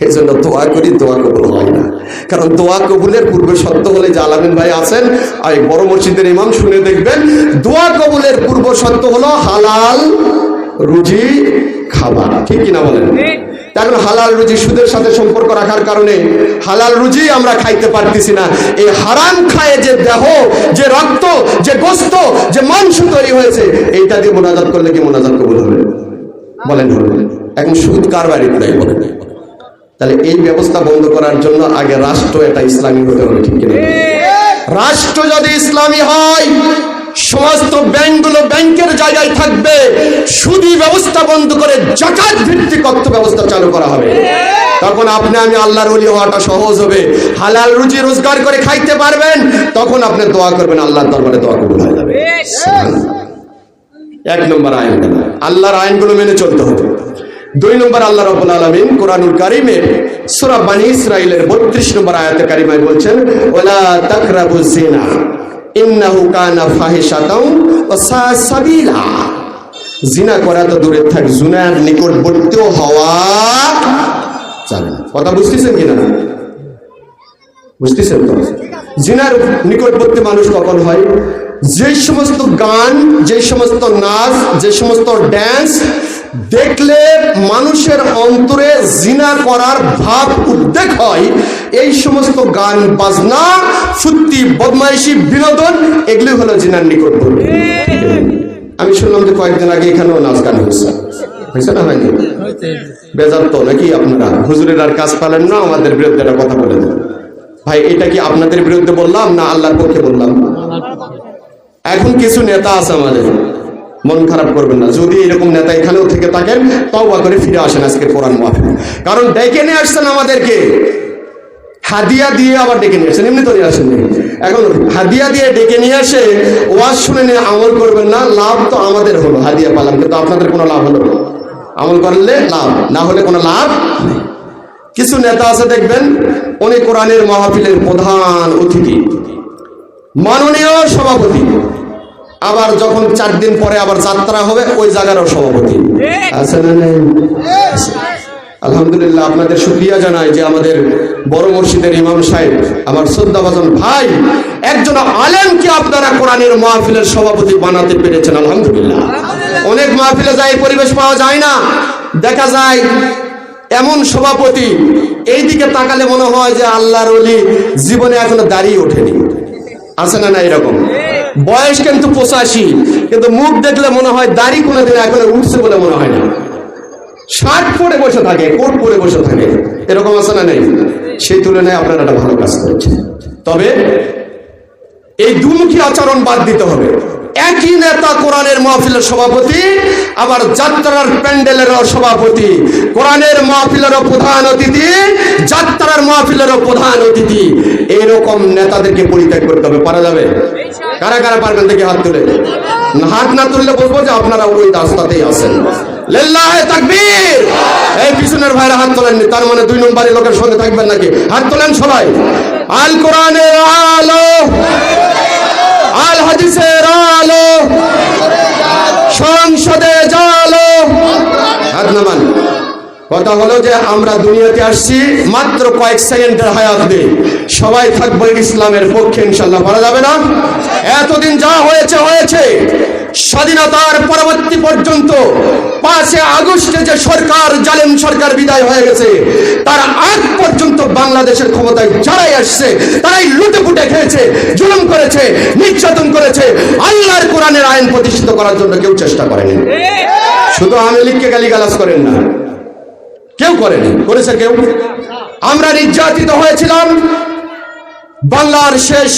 এজন্য দোয়া করি, দোয়া কবুল হয় না। কারণ দোয়া কবুলের পূর্বে শর্ত হলে যে আলামিন ভাই আছেন আর বড় মসজিদের ইমাম শুনে দেখবেন, দোয়া কবুলের পূর্ব শর্ত হলো হালাল রুজি খাবার। ঠিক কিনা বলেন? এখন হালাল রুজি সুদের সাথে সম্পর্ক রাখার কারণে হালাল রুজি আমরা খাইতে পারতেছি না। এই হারাম খায় যে দেহ, যে রক্ত, যে গোস্ত, যে মাংস তৈরি হয়েছে, এইটা দিয়ে মোনাজাত করলে কি মোনাজাত কবুল হবে? বলেন হবে? এখন সুদ কার বাড়িতে নাই বলেন? তাহলে এই ব্যবস্থা বন্ধ করার জন্য আগে রাষ্ট্র এটা ইসলামী হতে হবে। ঠিক কিনা? রাষ্ট্র যদি ইসলামী হয়, সমস্ত ব্যাংকগুলো ব্যাংকের জায়গায় থাকবে, সুদী ব্যবস্থা বন্ধ করে যাকাত ভিত্তিক অর্থ ব্যবস্থা চালু করা হবে। তখন আপনি আমি আল্লাহর ওলি হওয়াটা সহজ হবে, হালাল রুজি রোজগার করে খাইতে পারবেন, তখন আপনি দোয়া করবেন, আল্লাহর দরবারে দোয়া কবুল হয়ে যাবে। 1 নম্বর আইন, আল্লাহর আইনগুলো মেনে চলতে হবে। 2 নম্বর আল্লাহ রাব্বুল আলামিন কোরআনুল কারীমের সূরা বনী ইসরাঈলের 32 নম্বর আয়াতে কারিমায় বলছেন ওয়ালা তাকরাবুজ জিনা ইন্নাহু কানা ফাহিশাতাও ওয়া সা সাবিলা। জিনা করা তো দূরে থাক, জিনার নিকটবর্তীও হওয়া যাবে না। কথা বুঝতেছেন কিনা? বুঝতেছেন তো? জিনার নিকটবর্তী মানুষ কখন হয়? যে সমস্ত গান, যে সমস্ত নাচ, যে সমস্ত ড্যান্স দেখলে মানুষের অন্তরে জিনা করার ভাব উদ্বেগ হয়, এই সমস্ত গান বাজনা, ফুর্তি, বদমাইশি, বিনোদন, এগুলি হলো জিনার নিকটবর্তী। আমি শুনলাম যে কয়েকদিন আগে এখানেও নাচ গান হয়েছে না? হয়নি? বেজার তো নাকি আপনারা? হুজুরের আর কাজ পালেন না, আমাদের বিরুদ্ধে একটা কথা বলে দেন। ভাই, এটা কি আপনাদের বিরুদ্ধে বললাম না আল্লাহর পক্ষে বললাম? এখন কিছু নেতা আছে আমাদের, মন খারাপ করবেন না, যদি এরকম নেতা এখানেও থেকে থাকেন তওবা করে ফিরে আসেন আজকে কোরআন মাহফিল। কারণ ডেকে নিয়ে আসছেন আমাদেরকে, হাদিয়া দিয়ে আবার ডেকে নিয়ে আসছেন, এমনি তো নিয়ে আসেন। এখন হাদিয়া দিয়ে ডেকে নিয়ে আসে ওয়াজ শুনে নিয়ে আমল করবেন না, লাভ তো আমাদের হলো, হাদিয়া পালাম, কিন্তু আপনাদের কোনো লাভ হলো? আমল করলে লাভ, না হলে কোনো লাভ নেই। কিছু নেতা আছে দেখবেন, উনি কোরআনের মাহফিলের প্রধান অতিথি, মাননীয় সভাপতি, আবার যখন 4 দিন পরে আবার যাত্রা হবে ওই জায়গারও সভাপতি আছে না? নেই? আলহামদুলিল্লাহ, আপনাদের শুকরিয়া জানাই যে আমাদের বড় মসজিদের ইমাম সাহেব, আমার শ্রদ্ধাভাজন ভাই, একজন আলেমকে আপনারা কোরআনের মাহফিলের সভাপতি বানাতে পেরেছেন, আলহামদুলিল্লাহ। অনেক মাহফিলে যায় পরিবেশ পাওয়া যায় না, দেখা যায় এমন সভাপতি এইদিকে তাকালে মনে হয় যে আল্লাহর ওলি জীবনে এখনো দাঁড়িয়ে ওঠেনি, আছে না? না, এরকম বয়স কিন্তু 85, কিন্তু মুখ দেখলে মনে হয় দাড়ি কোনোদিন এখনো উঠছে বলে মনে হয় না। শার্ট পরে বসে থাকে, কোট পরে বসে থাকে, এরকম আছে না? নেই? সেই তুলনায় আপনারা একটা ভালো কাজ করেছেন। তবে এই দুমুখী আচরণ বাদ দিতে হবে। একই নেতা কোরআনের মাহফিলের সভাপতি, আবার যাত্রার প্যান্ডেলেরও সভাপতি, কোরআনের মাহফিলেরও প্রধান অতিথি, যাত্রার মাহফিলেরও প্রধান অতিথি। এইরকম নেতাদেরকে পরিত্যাগ করতে হবে। পারা যাবে? কারা কারা পারবেন দেখি হাত তুলে। হাত না তুললে বলবো যে আপনারা ওই রাস্তাতেই আছেন। লিল্লাহি তাকবীর। এই পিছনের ভাইরা হাত তোলেননি, তার মানে 2 নম্বরী লোকের সঙ্গে থাকবেন নাকি? হাত তোলেন সবাই। আল কোরআনের আলো, আল হাদিসের আলো, সংসদে জালো। হাত নামান। কথা হলো যে আমরা দুনিয়াতে আসছি মাত্র কয়েক সেকেন্ডের হায়াত দিয়ে, সবাই থাকবো ইসলামের পক্ষে ইনশাল্লাহ। পারা যাবে না? এতদিন যা হয়েছে হয়েছে। স্বাধীনতার পরবর্তী পর্যন্ত 5 আগস্টে যে সরকার, জালেম সরকার বিদায় হয়ে গেছে, তার আগ পর্যন্ত বাংলাদেশের ক্ষমতায় যারাই আসছে তারাই লুটে পুটে খেয়েছে, জুলুম করেছে, নির্যাতন করেছে। আল্লাহর কোরআনের আইন প্রতিষ্ঠিত করার জন্য কেউ চেষ্টা করেনি। শুধু আওয়ামী লীগকে গালিগালাজ করেন না, কেউ করেনি। করেছে কেউ? আমরা নির্যাতিত হয়েছিলাম। বাংলার শেষ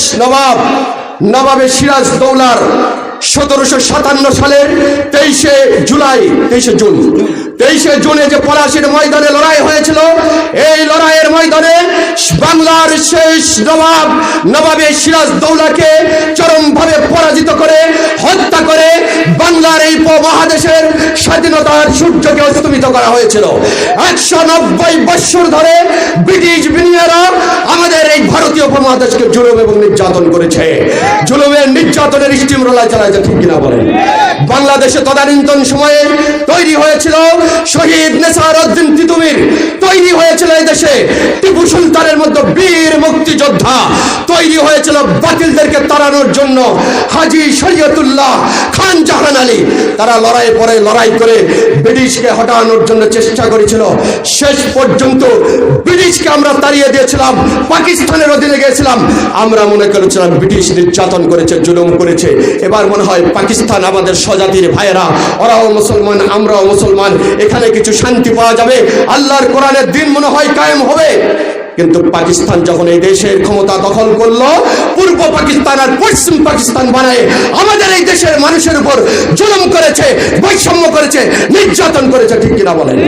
নবাবে সিরাজ দৌলার 1757 সালের 23 জুনে যে পলাশীর ময়দানে লড়াই হয়েছিল, এই লড়াইয়ের ময়দানে বাংলার শেষ নবাবে সিরাজ দৌলাকে চরমভাবে পরাজিত করে, হত্যা করে বাংলার এই উপমহাদেশের স্বাধীনতার সূর্যকে অস্তমিত করা হয়েছিল। 190 বৎসর ধরে ব্রিটিশ বিনিয়ারা আমাদের এই ভারতীয় উপমহাদেশকে জুলুম এবং নির্যাতন করেছে। জুলুমের নির্যাতনের স্টিম রোলার চালায়, ঠিক কিনা বলেন? বাংলাদেশে তদানীন্তন সময়ে তৈরি হয়েছিল শহীদ নেসার উদ্দিন তিতুমির, তৈরি হয়েছিল এই দেশে টিপু সুলতানের মধ্যে বীর মুক্তিযোদ্ধা, তৈরি হয়েছিল বাতিলদেরকে তাড়ানোর জন্য হাজী শরীয়তুল্লাহ খান জাহান আলী। তারা লড়াই করে ব্রিটিশকে হটানোর জন্য চেষ্টা করেছিল। শেষ পর্যন্ত ব্রিটিশকে আমরা তাড়িয়ে দিয়েছিলাম, পাকিস্তানের অধীনে গিয়েছিলাম। আমরা মনে করেছিলাম ব্রিটিশ নির্যাতন করেছে, জুলুম করেছে। এবার মনে হয় পাকিস্তান আমাদের স্বজাতির ভাইয়েরা, ওরাও মুসলমান, আমরাও মুসলমান, এখানে কিছু শান্তি পাওয়া যাবে, আল্লাহর কোরআনের দিন মনে হয় কায়েম হবে। কিন্তু পাকিস্তান যখন এই দেশের ক্ষমতা দখল করলো, পূর্ব পাকিস্তান আর পশ্চিম পাকিস্তান বানায় আমাদের এই দেশের মানুষের উপর জুলুম করেছে, বৈষম্য করেছে, নির্যাতন করেছে, ঠিক কিনা বলেন?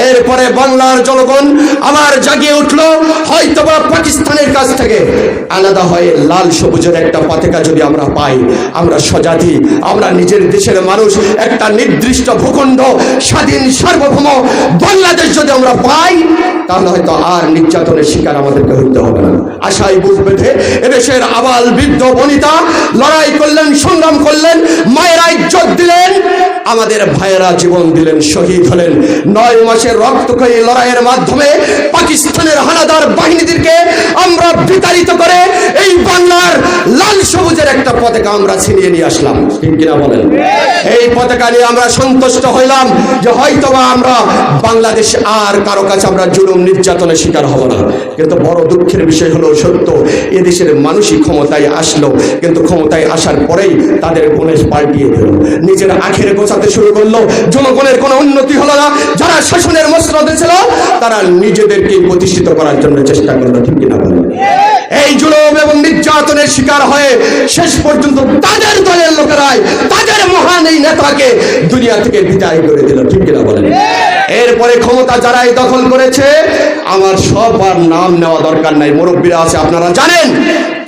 এরপরে বাংলার জনগণ আবার জাগিয়ে উঠলো। হয়তোবা পাকিস্তানের কাছ থেকে আলাদা হয়ে লাল সবুজের একটা পতাকা যদি আমরা পাই, আমরা স্বজাতি, আমরা নিজের দেশের মানুষ, একটা নির্দিষ্ট ভূখণ্ড, স্বাধীন সার্বভৌম বাংলাদেশ যদি আমরা পাই, তাহলে হয়তো আর নির্যাতনের শিকার আমাদেরকে হইতে হবে না। আশায় বুক বেঁধে এদেশের আবাল বৃদ্ধ বনিতা লড়াই করলেন, সংগ্রাম করলেন, মায়েরা ইজ্জত দিলেন, আমাদের ভাইয়েরা জীবন দিলেন, শহীদ হলেন। 9 মাসের রক্তক্ষয়ী লড়াইয়ের মাধ্যমে পাকিস্তানের হানাদার বাহিনীদেরকে আমরা বিতাড়িত করে এই বাংলার লাল সবুজের একটা পতাকা আমরা ছিনিয়ে নিয়ে আসলাম, ঠিক কিনা বলেন? এই পতাকা নিয়ে আমরা সন্তুষ্ট হইলাম যে হয়তোবা আমরা বাংলাদেশে আর কারো কাছে আমরা জুলুম নির্যাতনের শিকার হব না। কিন্তু বড় দুঃখের বিষয় হলো সত্য, এদেশের মানুষই ক্ষমতায় আসলো, কিন্তু ক্ষমতায় আসার পরেই তাদের গুণেশ পাল্টিয়ে দিল, নিজের আখেরে গোছাতে শুরু করলো। জনগণের কোনো উন্নতি হলো না। যারা শাসনের মসনদে ছিল তারা নিজেদেরকে প্রতিষ্ঠিত করার জন্য চেষ্টা করলো, ঠিক কিনা বলেন? এই জুলুম এবং নির্যাতনের শিকার হয়ে শেষ পর্যন্ত তাদের দলের লোকেরাই তাদের মহান এই নেতাকে দুনিয়া থেকে বিদায় করে দিল, ঠিক কিনা বলেন? এরপরে ক্ষমতা যারাই দখল করেছে, আমার সবার নাম নেওয়া দরকার নাই, মুরব্বীরা আছে আপনারা জানেন,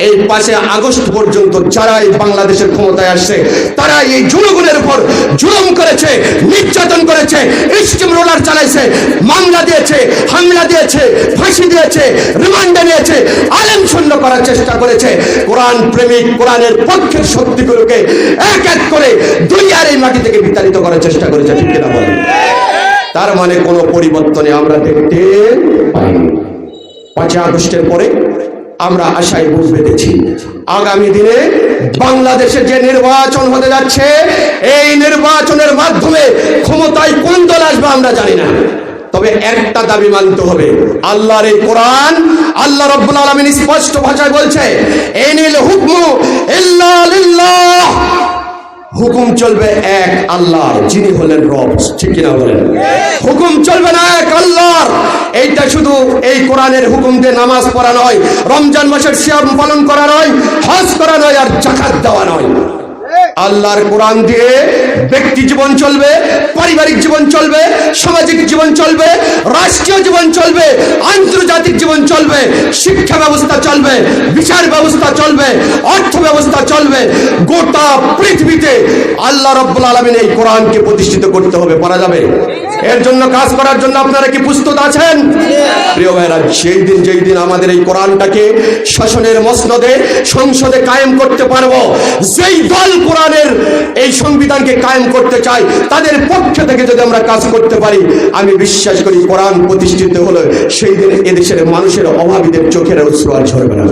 এই 5 আগস্ট পর্যন্ত যারাই বাংলাদেশের ক্ষমতায় আসছে তারা এই জনগণের উপর জুলুম করেছে, নির্যাতন করেছে, স্টিম রোলার চালাইছে, মামলা দিয়েছে, হামলা দিয়েছে, ফাঁসি দিয়েছে, রিমান্ডে নিয়েছে, আলেম শূন্য করার চেষ্টা করেছে। কোরআন প্রেমিক, কোরআনের পক্ষের শক্তিগুলোকে এক এক করে দুনিয়ার এই মাটি থেকে বিতাড়িত করার চেষ্টা করেছে, ঠিক কিনা বলেন? তার মানে কোনো পরিবর্তনে আমরা দেখতে পাইনি। 5 আগস্টের পরে আমরা আশায় বুঝ বেঁধেছি আগামী দিনে বাংলাদেশে যে নির্বাচন হতে যাচ্ছে, এই নির্বাচনের মাধ্যমে ক্ষমতায় কোন দল আসবে আমরা জানি না, তবে একটা দাবি মানতে হবে, আল্লাহর এই কোরআন, আল্লাহ রাব্বুল আলামিন স্পষ্ট ভাষায় বলছে, ইনিল হুকমু ইল্লা লিল্লাহ, হুকুম চলবে এক আল্লাহর, যিনি হলেন রব, ঠিক কিনা বলেন? হুকুম চলবে না এক আল্লাহর। এইটা শুধু এই কোরআনের হুকুম দিয়ে নামাজ পড়া নয়, রমজান মাসের সিয়াম পালন করা নয়, হজ করা নয়, আর যাকাত দেওয়া নয়। আল্লাহর কোরআন দিয়ে ব্যক্তি জীবন চলবে, পারিবারিক জীবন চলবে, সামাজিক জীবন চলবে, রাষ্ট্রীয় জীবন চলবে, আন্তর্জাতিক জীবন চলবে, শিক্ষা ব্যবস্থা চলবে, বিচার ব্যবস্থা চলবে, অর্থ ব্যবস্থা চলবে। গোটা পৃথিবীতে আল্লাহ রাব্বুল আলামিন এই কোরআনকে প্রতিষ্ঠিত করতে হবে, পারা যাবে? এর জন্য কাজ করার জন্য আপনারা কি প্রস্তুত আছেন? প্রিয় ভাইরা, যেই দিন আমাদের এই কোরআনটাকে শাসনের মসনদে সংসদে কায়েম করতে পারবো, যেই দল কোরআনের এই সংবিধানকে কায়েম করতে চাই তাদের পক্ষ থেকে যদি আমরা কাজ করতে পারি, আমি বিশ্বাস করি কোরআন প্রতিষ্ঠিত হলে সেই দিন এদেশের মানুষের অভাবীদের চোখের অশ্রু আর ঝরবে না,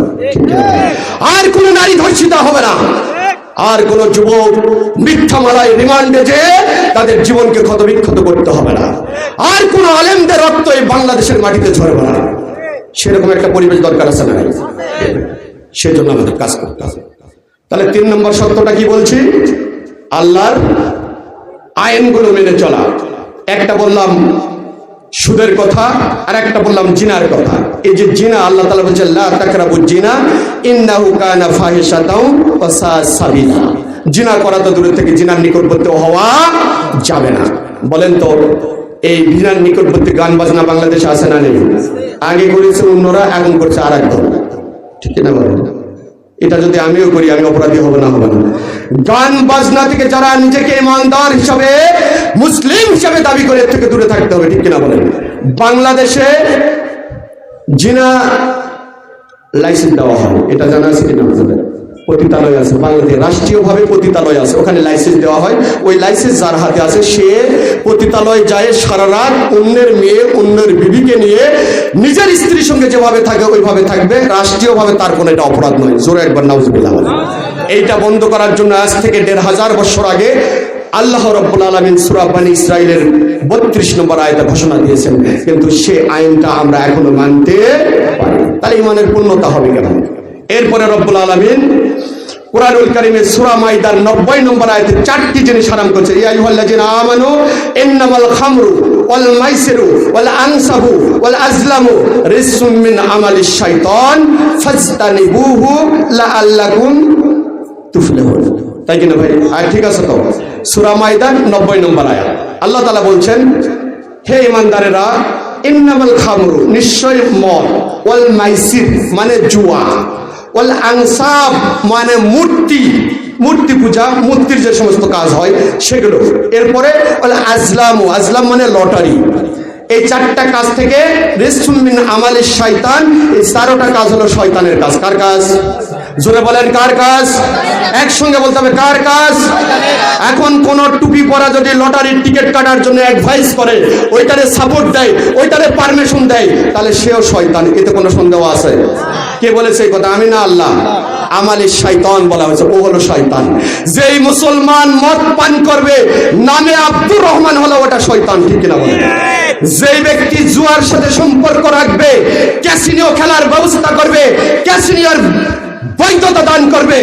আর কোনো নারী ধর্ষিতা হবে না, আর কোন যুবক মিথ্যা মালায় রিমান্ডে যে তাদের জীবনকে ক্ষতবিক্ষত করতে হবে না, আর কোন আলেমদের রক্ত এই বাংলাদেশের মাটিতে ঝরবে না। সেরকম একটা পরিবেশ দরকার আছে না? সেজন্য আমাদের কাজ করতে হবে। তাহলে 3 নম্বর সত্যটা কি বলছি? আল্লাহর আইনগুলো মেনে চলা। একটা বললাম সুদের কথা, আর একটা বললাম জিনার কথা। এই যে জিনা, আল্লাহ তাআলা বলেছেন লা তাকরাবুজ জিনা ইন্নাহু কানা ফাহিশাতাও ওয়া সা সাবিলা। জিনা করা তো দূরে থেকে জিনার নিকটবর্তী হওয়া যাবে না। বলেন তো, এই জিনার নিকটবর্তী গান বাজনা বাংলাদেশে আছে না নেই? আগে করেছে অন্যরা, এখন করছে আর এক দল, ঠিক না বলেন? এটা যদি আমিও করি আমি অপরাধী হব না? হবে না? গান বাজনা থেকে যারা নিজেকে ইমানদার হিসাবে, মুসলিম হিসাবে দাবি করে এর থেকে দূরে থাকতে হবে, ঠিক কিনা বলেন? বাংলাদেশে জিনা লাইসেন্স দেওয়া হয়, এটা জানা আছে কিনা? পতিতালয় আছে বাংলাদেশে, রাষ্ট্রীয়ভাবে পতিতালয় আছে, ওখানে লাইসেন্স দেওয়া হয়। ওই লাইসেন্স যার হাতে আছে সে পতিতালয় যায়, সারা রাত অন্যের মেয়ে, অন্যের বিবিকে নিয়ে নিজের স্ত্রীর সঙ্গে যেভাবে থাকে ওইভাবে থাকবে, রাষ্ট্রীয়ভাবে তার কোনো এটা অপরাধ নয়। জোরে একবার নাউজুবিল্লাহ। এইটা বন্ধ করার জন্য আজ থেকে 1500 বছর আগে আল্লাহ রাব্বুল আলামিন সূরা বনী ইসরাঈলের 32 নম্বর আয়াতে ঘোষণা দিয়েছেন, কিন্তু সে আইনটা আমরা এখনো মানতে পারি। তাহলে ঈমানের পূর্ণতা হবে কেমন? এরপরে রব্বুল আলামিন কুরআনুল কারীমের সূরা মাইদার 90 নম্বর আয়াতে 4টি জিনিস হারাম করেছে। ইয়া আইয়ুহাল্লাযিনা আমানু ইন্নামাল খামরু ওয়াল মাইসিরু ওয়াল আনসাবু ওয়াল আজলামু রিজসুম মিন আমালিশ শাইতান ফাজতানিবুহু লাআল্লাকুম তুফলিহুন। তাই কিনা ভাই? আর ঠিক আছে তো? সূরা মাইদার 90 নম্বর আয়াত আল্লাহ তাআলা বলছেন, হে ঈমানদারেরা, ইন্নামাল খামরু, নিশ্চয় মদ, ওয়াল মাইসির মানে জুয়া, ওয়াল আনসাব মানে মূর্তি পূজা, মূর্তির যে সমস্ত কাজ হয় সেগুলো। এরপরে ওয়াল আজলামু, আজলাম মানে লটারি। এই 4টা কাজ থেকে রিজসুম মিন আমালিশ শাইতান, এই 4টা কাজ হলো শয়তানের কাজ। কার কাজ? জোরে বলেন, কার কাজ? একসঙ্গে বলতে হবে, কার কাজ? এখন কোন টুপি পরা যদি লটারির টিকিট কাটার জন্য অ্যাডভাইস করে, ওইটারে সাপোর্ট দেয়, ওইটারে পারমিশন দেয়, তাহলে সেও শয়তান। এতে কোনো সন্দেহ আছে? কে বলেছে এই কথা? আমি না, আল্লাহ। আমালে শয়তান বলা হয়েছে, ও হলো শয়তান। যেই মুসলমান মদ পান করবে, নামে আব্দুর রহমান হলো, ওটা শয়তান, ঠিক কিনা বলে? যেই ব্যক্তি জুয়ার সাথে সম্পর্ক রাখবে, ক্যাসিনো খেলার ব্যবস্থা করবে, ক্যাসিনোর বৈধতা দান করবে,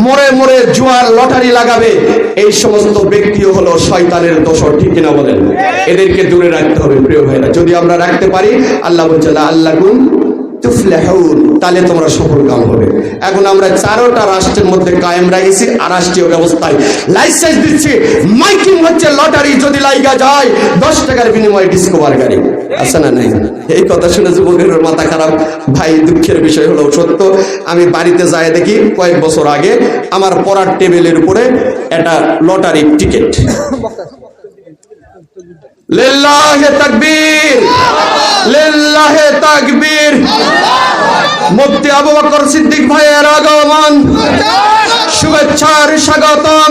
মরে মরে জুয়ার লটারি লাগাবে, এই সমস্ত ব্যক্তিও হলো শয়তানের দোসর, ঠিক কিনা বলেন? এদেরকে দূরে রাখতে হবে প্রিয় ভাইরা। যদি আমরা রাখতে পারি, আল্লাহ বলছে আল্লাকুম তুফলিহুন, তাহলে তোমরা সফলকাম হবে। এখন আমরা 4টা রাষ্ট্রের মধ্যে কায়েম রাখছি, আরাষ্ট্রীয় ব্যবস্থায় লাইসেন্স দিচ্ছি, মাইকিং হচ্ছে, লটারি যদি লাইগা যায় 10 টাকার বিনিময়ে ডিসকভার গাড়ি আছে না নাই? এই কথা শুনে যুবকের মাথা খারাপ। ভাই, দুঃখের বিষয় হলো সত্য। আমি বাড়িতে যাই দেখি কয়েক বছর আগে আমার পড়ার টেবিলের উপরে একটা লটারির টিকিট। লিল্লাহে তাকবীর, লিল্লাহে তাকবীর। মুফতি আবু বকর সিদ্দিক ভাইয়ের আগমন, শুভেচ্ছার স্বাগতম।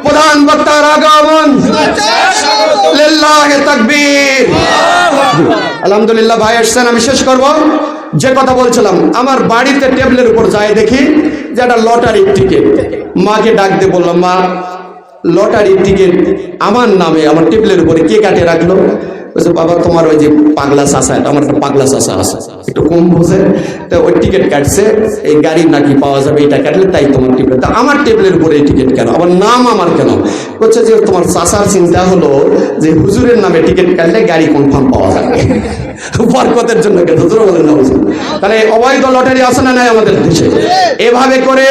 প্রধান বক্তার আগমন, লিল্লাহে তাকবীর। আলহামদুলিল্লাহ, ভাই আসছেন, আমি শেষ করব। যে কথা বলছিলাম, আমার বাড়িতে টেবিলের উপর যাই দেখি যে একটা লটারি টিকিট। মাকে ডাক দিয়ে বললাম, মা, লটারি টিকিট আমার নামে আমার টেবিলের উপরে কে কাটে রাখলো? বলছে, বাবা, তোমার ওই যে পাগলা চাষা, আমার একটা পাগলা চাষা আছে, একটু কম বোঝে, তো ওই টিকিট কাটছে, এই গাড়ি নাকি পাওয়া যাবে, এটা কাটলে তাই তোমার টেবিল। তা আমার টেবিলের উপরে এই টিকিট কেন? আমার নাম আমার কেন? বলছে যে তোমার চাষার চিন্তা হলো যে হুজুরের নামে টিকিট কাটলে গাড়ি কনফার্ম পাওয়া যাবে, বরকতের জন্য। হুজুর বলেন না, তাহলে অবৈধ লটারি আছে না নাই আমাদের দেশে? এভাবে করে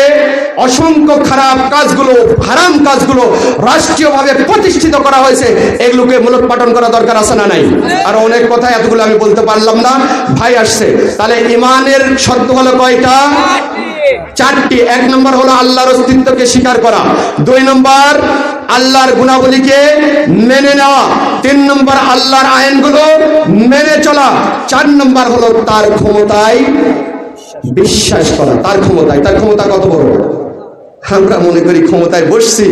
অসংখ্য খারাপ কাজগুলো, হারাম কাজগুলো রাষ্ট্রীয়ভাবে প্রতিষ্ঠিত করা হয়েছে। এগুলোকে মূলোৎপাটন করা দরকার আছে না নাই? আর অনেক কথা, এতগুলো আমি বলতে পারলাম না, ভাই আসছে। তাহলে ইমানের শর্ত হলো কয়টা? 4টি। 1 নম্বর হলো আল্লাহর অস্তিত্বকে স্বীকার করা, 2 নম্বর আল্লাহর গুণাবলীকে মেনে নেওয়া, 3 নম্বর আল্লাহর আইনগুলো মেনে চলা, 4 নম্বর হলো তার ক্ষমতায় বিশ্বাস করা। তার ক্ষমতা কত বড়? আমরা মনে করি ক্ষমতায় বসছি,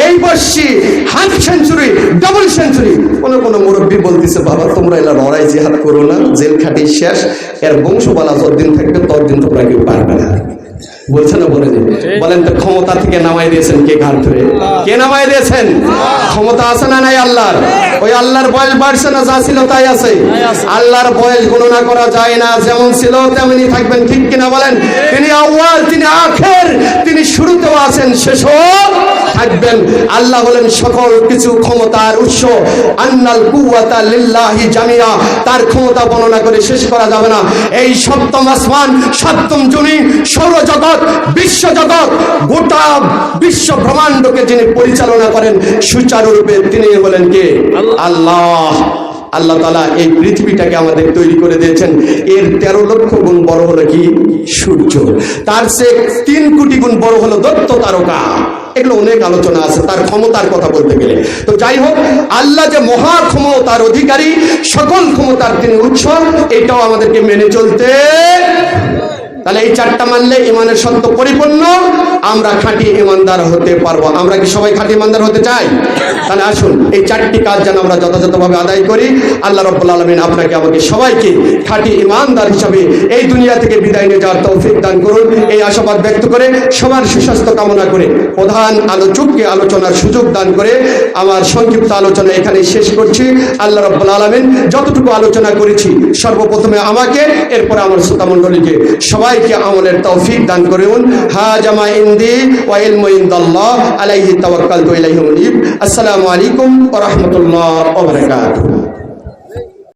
এই বসছি, হাফ সেঞ্চুরি, ডাবল সেঞ্চুরি। কোন মুরব্বী বলতেছে, বাবা, তোমরা এলা লড়াই জিহাদ করো না, জেল খাটি শেষ, এর বংশবালা যতদিন থাকবে ততদিন তোমরা কেউ পারবে না। বলছে না? বলে দিন, বলেন তো, ক্ষমতা থেকে নামাই দিয়েছেন কে? ঘাট ধরে কে নামাই দিয়েছেন? ক্ষমতা আছে না নাই আল্লাহর? ওই আল্লাহর বয়স বাড়ছে না? যা ছিল তাই আছে। আল্লাহর বয়স গণনা করা যায় না, যেমন ছিল তেমনি থাকবেন, ঠিক কিনা বলেন? তিনি আউয়াল, তিনি আখির, তিনি শুরুতেও আছেন, শেষও থাকবেন। আল্লাহ বলেন সকল কিছু ক্ষমতার উৎস, আন্নাল কুওয়াতা লিল্লাহি জামিয়া। তার ক্ষমতা বর্ণনা করে শেষ করা যাবে না। এই সপ্তম আসমান, সপ্তম জমিন, সৌরজগৎ, বিশ্বজগৎ, গোটা বিশ্ব ব্রহ্মাণ্ডকে যিনি পরিচালনা করেন সুচারুরূপে, তিনি বলেন কে? আল্লাহ। আল্লাহ তাআলা এই পৃথিবীটাকে আমাদের তৈরি করে দিয়েছেন। এর 13 লক্ষ গুণ বড় হলো কি? সূর্য। তার চেয়ে 3 কোটি গুণ বড় হলো দত্ত তারকা। এগুলো অনেক আলোচনা আছে তার ক্ষমতার কথা বলতে গেলে। তো যাই হোক, আল্লাহ যে মহা ক্ষমতার অধিকারী, সকল ক্ষমতার তিনি উৎস, এটাও আমাদেরকে মেনে চলতে। তাহলে এই 4টা মানলে ইমানের সত্য পরিপূর্ণ, আমরা খাঁটি ইমানদার হতে পারবো। আমরা কি সবাই খাঁটি ইমানদার হতে চাই? তাহলে আসুন এই 4টি কাজ যেন আমরা যথাযথভাবে আদায় করি। আল্লাহ রাব্বুল আলামিন আপনাকে আমাকে সবাইকে খাঁটি ইমানদার হিসাবে এই দুনিয়া থেকে বিদায় নিয়ে যাওয়ার তৌফিক দান করুন, এই আশাবাদ ব্যক্ত করে, সবার সুস্বাস্থ্য কামনা করে, প্রধান আলোচককে আলোচনার সুযোগ দান করে আমার সংক্ষিপ্ত আলোচনা এখানে শেষ করছি। আল্লাহ রাব্বুল আলামিন যতটুকু আলোচনা করেছি, সর্বপ্রথমে আমাকে, এরপরে আমার শ্রোতামণ্ডলীকে সবাইকে আমলের তৌফিক দান করুন। হাজামা ইনদি ওয়া ইলমু ইনদাল্লাহ আলাইহি তাওয়াক্কালতু ইলাইহি মুনীব। আসসালামু আলাইকুম ওয়া রাহমাতুল্লাহি ওয়া বারাকাতুহু।